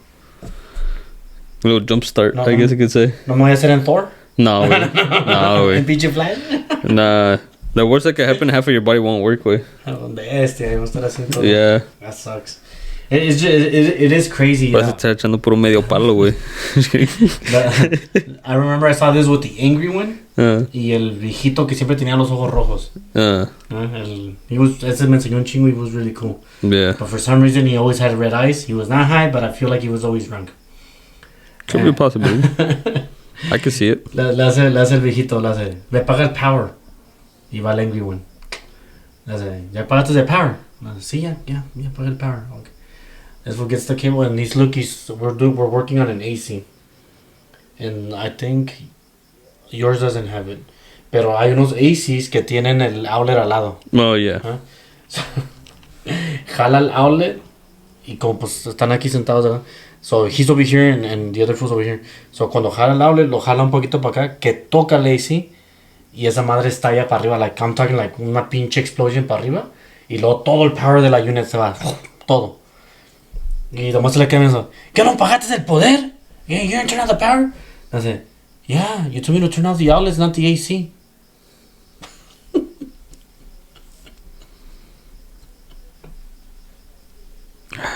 jump start, I guess you could say. ¿No me voy a hacer en Thor? No, güey. No, güey. ¿En pinche flash? Nah. The worst that could happen, half of your body won't work, güey. Bestia, vamos a estar haciendo todo. Yeah. That sucks. It is crazy. Parece estar echando por un medio palo, güey. I remember I saw this with the angry one. Y el viejito que siempre tenía los ojos rojos. Ese me enseñó un chingo. He was really cool. Yeah. But for some reason, he always had red eyes. He was not high, but I feel like he was always drunk. Could be a possibility. I can see it. Le hace el viejito, le paga el power. Y va el angry one. Le hace, ¿ya pagaste el power? Sí, ya pagué el power. Okay. This one gets the cable, and we're working on an AC. And I think yours doesn't have it. Pero hay unos ACs que tienen el outlet al lado. Oh, yeah. So, jala el outlet y como pues están aquí sentados, ¿verdad? So he's over here and the other fool's over here. So cuando jala el outlet, lo jala un poquito para acá, que toca el AC y esa madre está allá para arriba. Like, I'm talking like una pinche explosion para arriba. Y luego todo el power de la unit se va. Todo. Y nomás se le queda eso. ¿Qué no pagaste el poder? You didn't turn off the power? I said, yeah, you told me to turn off the outlets, not the AC.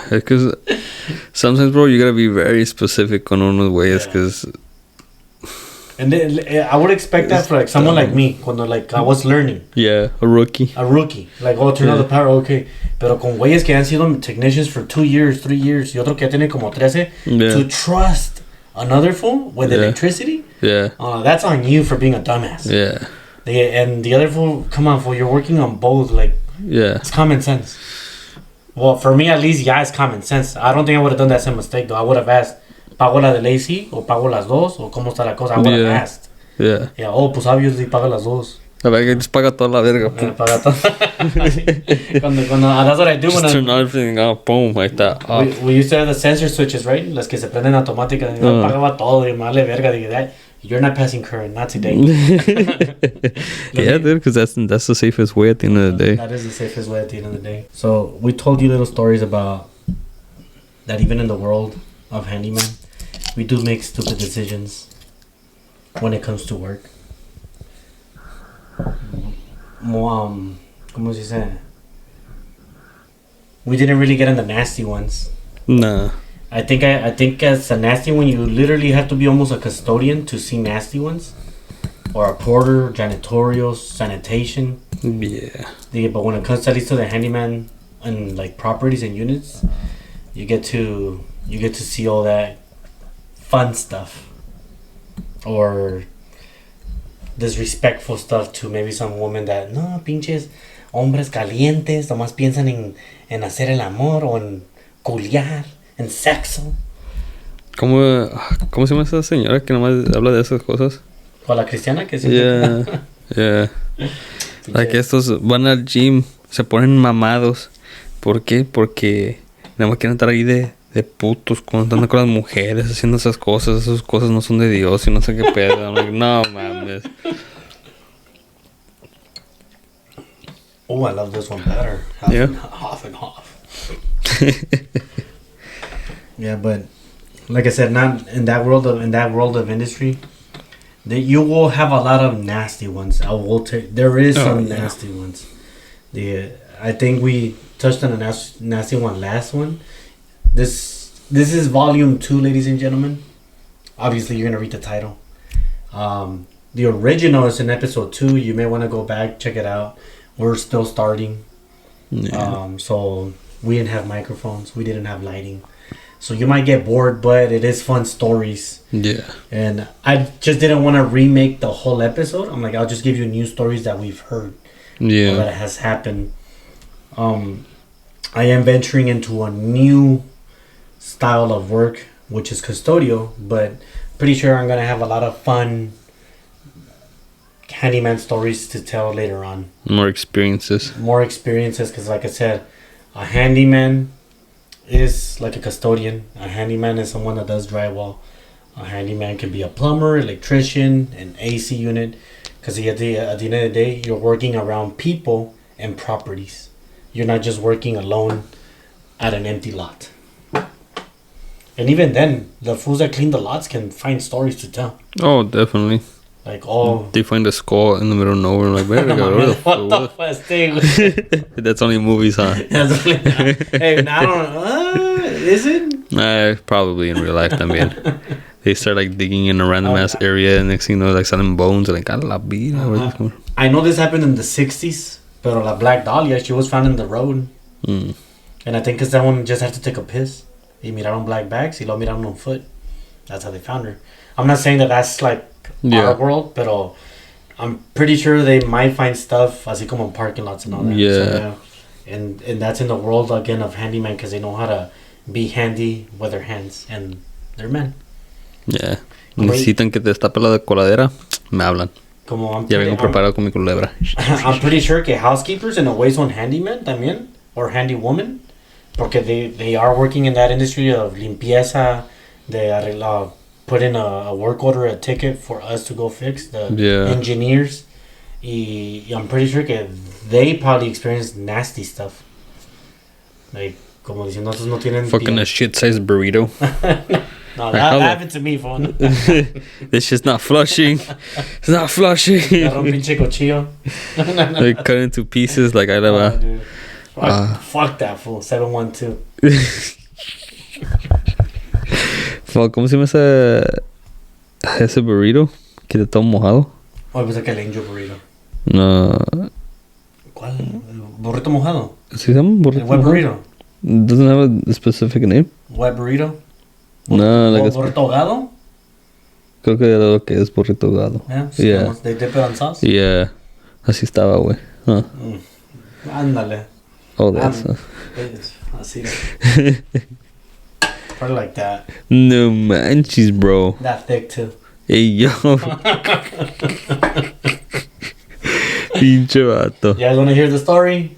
Because sometimes, bro, you gotta be very specific on unos güeyes, because... And then, I would expect that for like someone like me, cuando like I was learning. Yeah, a rookie. Like, oh, turn on the power, okay. Pero con güeyes que han sido technicians for 2 years, 3 years, y otro que tiene como 13, to trust another fool with electricity, that's on you for being a dumbass. Yeah. And the other fool, come on, fool, you're working on both, like, it's common sense. Well, for me at least, it's common sense. I don't think I would have done that same mistake, though. I would have asked, ¿pago la del AC o pago las dos? ¿O cómo está la cosa? I would have asked. Yeah. Yeah, pues obviously paga las dos. A ver, que les paga toda la verga. Paga todo. That's what I do. Just turn everything off, boom, like that. We used to have the sensor switches, right? Las que se prenden automáticas. Yo pagaba todo y me vale verga. Dije, you're not passing current, not today. Yeah, dude, because that's the safest way at the end of the day. That is the safest way at the end of the day. So we told you little stories about that even in the world of handyman, we do make stupid decisions when it comes to work. ¿Cómo se dice? We didn't really get in the nasty ones. Nah. I think as a nasty one, you literally have to be almost a custodian to see nasty ones, or a porter, janitorial, sanitation. Yeah. But when it comes to at least to the handyman and like properties and units, you get to see all that fun stuff, or disrespectful stuff to maybe some woman that no pinches hombres calientes nomás piensan en hacer el amor o en culiar, en sexo. ¿Cómo se llama esa señora que nomás habla de esas cosas? O la cristiana que sí. Yeah. Like estos van al gym, se ponen mamados. ¿Por qué? Porque nada más quieren estar ahí de putos, contando con las mujeres, haciendo esas cosas no son de Dios y no sé qué pedo. I'm like, no mames. Oh, I love this one better. Half and half. Yeah, but like I said, not in that world of industry, that you will have a lot of nasty ones. There is some nasty ones. I think we touched on a nasty one last one. This is volume 2, ladies and gentlemen. Obviously, you're gonna read the title. The original is in episode 2. You may want to go back, check it out. We're still starting. Yeah. So we didn't have microphones. We didn't have lighting. So you might get bored, but it is fun stories. Yeah. And I just didn't want to remake the whole episode. I'm like, I'll just give you new stories that we've heard. Yeah. That has happened. I am venturing into a new style of work, which is custodial, but pretty sure I'm gonna have a lot of fun handyman stories to tell later on. More experiences, because like I said, a handyman is like a custodian. A handyman is someone that does drywall. A handyman could be a plumber, electrician, an AC unit, because at the end of the day, you're working around people and properties. You're not just working alone at an empty lot. And even then, the fools that clean the lots can find stories to tell. Oh, definitely. Like, oh. They find a skull in the middle of nowhere. Like, where What the fuck? Stay. That's only movies, huh? Hey, I don't know. Is it? Probably in real life también. They start like digging in a random ass area, and next thing you know, like selling bones. And like, a la vida. I know this happened in the 60s, but La Black Dahlia, she was found in the road. Mm. And I think because that one just had to take a piss. Y miraron black bags, y lo miraron on foot. That's how they found her. I'm not saying that that's like our world, but I'm pretty sure they might find stuff así como in parking lots and all that. Yeah. So, yeah. And that's in the world again of handyman because they know how to be handy with their hands and they're men. Yeah. Necesitan que te destape la coladera, me hablan. Ya vengo preparado con mi culebra. I'm pretty sure que housekeepers in a way son handymen también, or handy woman, porque they are working in that industry of limpieza, de arreglar, put in a work order, a ticket for us to go fix, the engineers. Y I'm pretty sure que they probably experienced nasty stuff. Like, como diciendo, nosotros no tienen... Fucking a shit-sized burrito. No, that happened to me, phone. This shit's not flushing. It's not flushing. Agarró un pinche cuchillo. Like cut into pieces like I never. Fuck that fool. 712. Fuck, ¿cómo se llama ese burrito? Que está todo mojado. Oh, pensé que el angel burrito. No. ¿Cuál? ¿El burrito mojado? ¿Sí se llama burrito? El wet burrito. Doesn't have a specific name. Wet burrito. No, like ¿Burrito ahogado? Creo que era lo que es burrito ahogado. Yeah. They dip it on sauce? Yeah. Así estaba, güey. Huh. Ándale. Oh, that's... Así. Probably like that. No manches, bro. That thick, too. Hey, yo. Pinche vato. You guys want to hear the story?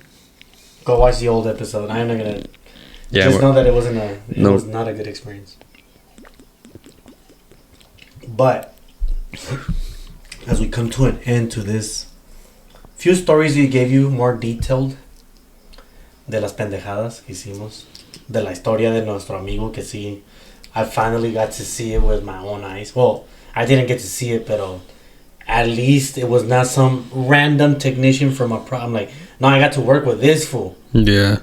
Go watch the old episode. I'm not going to... Yeah, just know that it was not a good experience. But as we come to an end to this, few stories we gave you more detailed de las pendejadas que hicimos, de la historia de nuestro amigo que sí, I finally got to see it with my own eyes. Well, I didn't get to see it, but at least it was not some random technician from I'm like, no, I got to work with this fool. Yeah.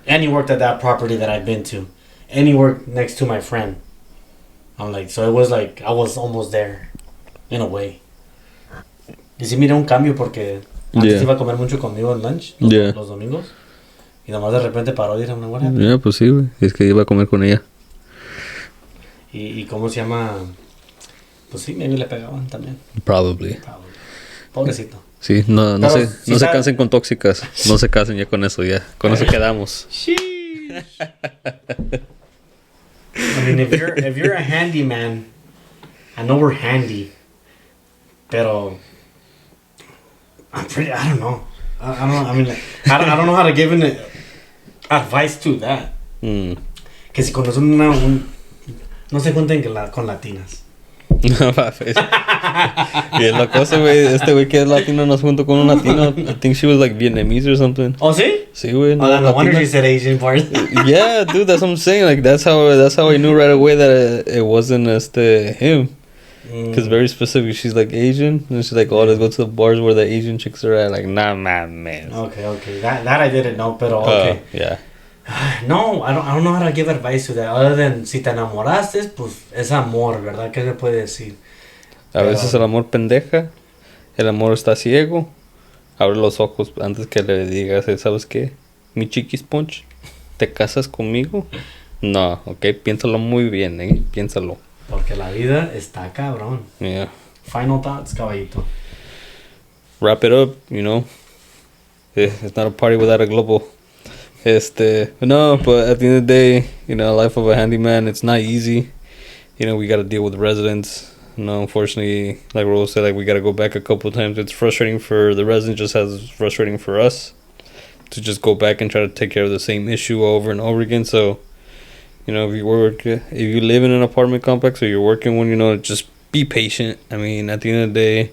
And he worked at that property that I've been to. And he worked next to my friend. I'm like, so it was like, I was almost there. In a way. Y sí miré un cambio porque antes iba a comer mucho conmigo en lunch. Los domingos. Y nomás de repente paró y era una buena. Yeah, pues sí, güey. Es que iba a comer con ella. Y cómo se llama... Pues sí, maybe le pegaban también. Probably. Pobrecito. Sí, no se cansen con tóxicas. No se casen ya con eso, ya. Con eso quedamos. I mean, if you're a handyman, I know we're handy, pero I don't know. I don't know how to give advice to that. Que si conocen no se junten con latinas. No, papes. Y es la cosa, güey. Este güey que es latino no se juntó con un latino. I think she was like Vietnamese or something. Oh, sí? Sí, güey. No wonder she said Asian part. Yeah, dude, that's what I'm saying. Like, that's how I knew right away that it wasn't him. Because very specific. She's like Asian. And she's like, oh, let's go to the bars where the Asian chicks are at. Like, nah, man. Okay. That I didn't know, pero okay. Yeah. No, I don't know how to give advice to that. Other than si te enamoraste, pues es amor, ¿verdad? ¿Qué se puede decir? A veces el amor pendeja. El amor está ciego. Abre los ojos antes que le digas, ¿sabes qué? Mi chiquis punch, ¿te casas conmigo? No, ok, piénsalo muy bien, piénsalo. Porque la vida está cabrón. Yeah. Final thoughts, caballito. Wrap it up, you know. It's not a party without a globo. No, but at the end of the day, you know, life of a handyman, it's not easy. You know, we got to deal with residents. You know, unfortunately, like Rose said, like we got to go back a couple of times. It's frustrating for the residents, just as frustrating for us to just go back and try to take care of the same issue over and over again. So, you know, if you live in an apartment complex or you're working one, you know, just be patient. I mean, at the end of the day,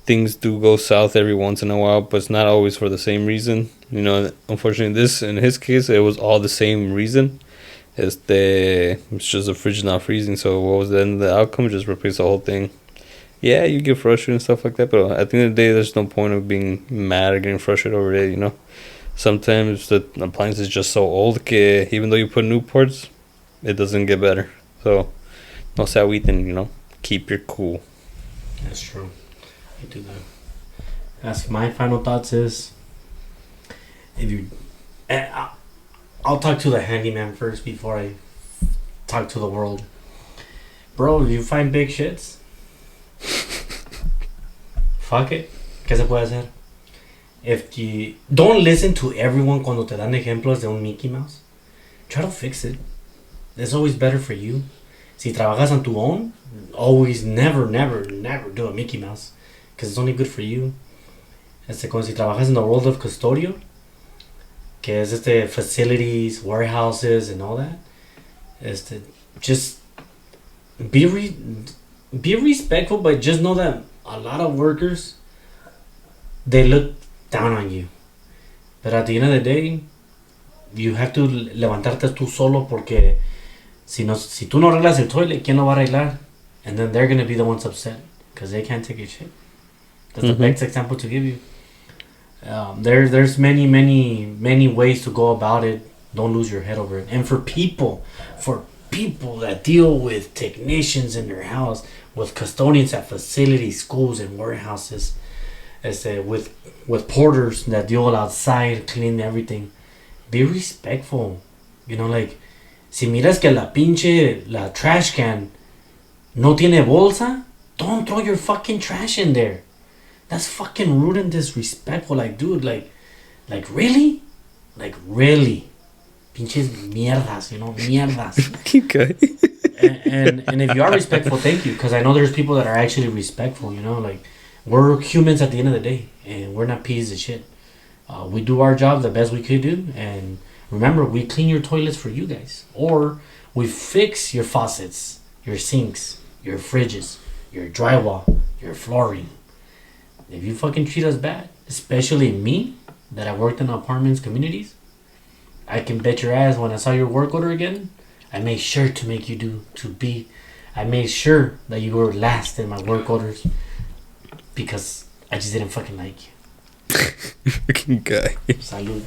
things do go south every once in a while, but it's not always for the same reason. You know, unfortunately, in his case, it was all the same reason. It's just the fridge not freezing. So what was then the outcome? Just replace the whole thing. Yeah, you get frustrated and stuff like that, but at the end of the day, there's no point of being mad or getting frustrated over it, you know? Sometimes the appliance is just so old that even though you put new parts, it doesn't get better. So, no se agüiten, you know? Keep your cool. That's true. I do that. That's my final thoughts is, if you... I'll talk to the handyman first before I talk to the world. Bro, if you find big shits, fuck it. ¿Qué se puede hacer? If you don't listen to everyone cuando te dan ejemplos de un Mickey Mouse, try to fix it. It's always better for you. Si trabajas on tu own, always never do a Mickey Mouse, because it's only good for you. Como si trabajas in the world of custodio, que es facilities, warehouses, and all that. Just be respectful, but just know that a lot of workers, they look down on you. But at the end of the day, you have to levantarte tú solo, porque si tú no arreglas el toilet, ¿quién lo va a arreglar? And then they're gonna be the ones upset because they can't take a shit. That's the best example to give you. There's many ways to go about it. Don't lose your head over it. And for people that deal with technicians in their house, with custodians at facilities, schools, and warehouses, with porters that deal outside, cleaning everything, be respectful. You know, like, si miras que la trash can no tiene bolsa, don't throw your fucking trash in there. That's fucking rude and disrespectful. Like, dude, like really? Like, really? Pinches mierdas, you know? Mierdas. Okay. and if you are respectful, thank you. Because I know there's people that are actually respectful, you know? Like, we're humans at the end of the day. And we're not pieces of shit. We do our job the best we could do. And remember, we clean your toilets for you guys. Or we fix your faucets, your sinks, your fridges, your drywall, your flooring. If you fucking treat us bad, especially me, that I worked in apartments, communities, I can bet your ass when I saw your work order again, I made sure to make you I made sure that you were last in my work orders, because I just didn't fucking like you. Fucking guy. Salud.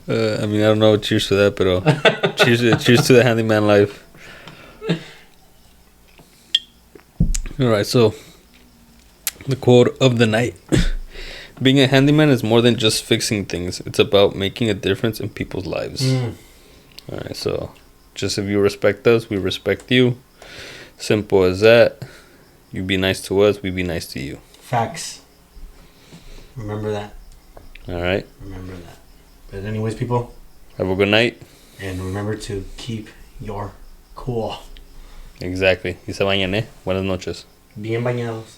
I mean, I don't know. Cheers to that, but cheers to the handyman life. All right, so the quote of the night: being a handyman is more than just fixing things. It's about making a difference in people's lives. All right, so just if you respect us, we respect you. Simple as that. You be nice to us, we be nice to you. Facts. Remember that. All right. Remember that. But anyways, people, have a good night. And remember to keep your cool. Exactly. Y se bañan, Buenas noches. Bien bañados.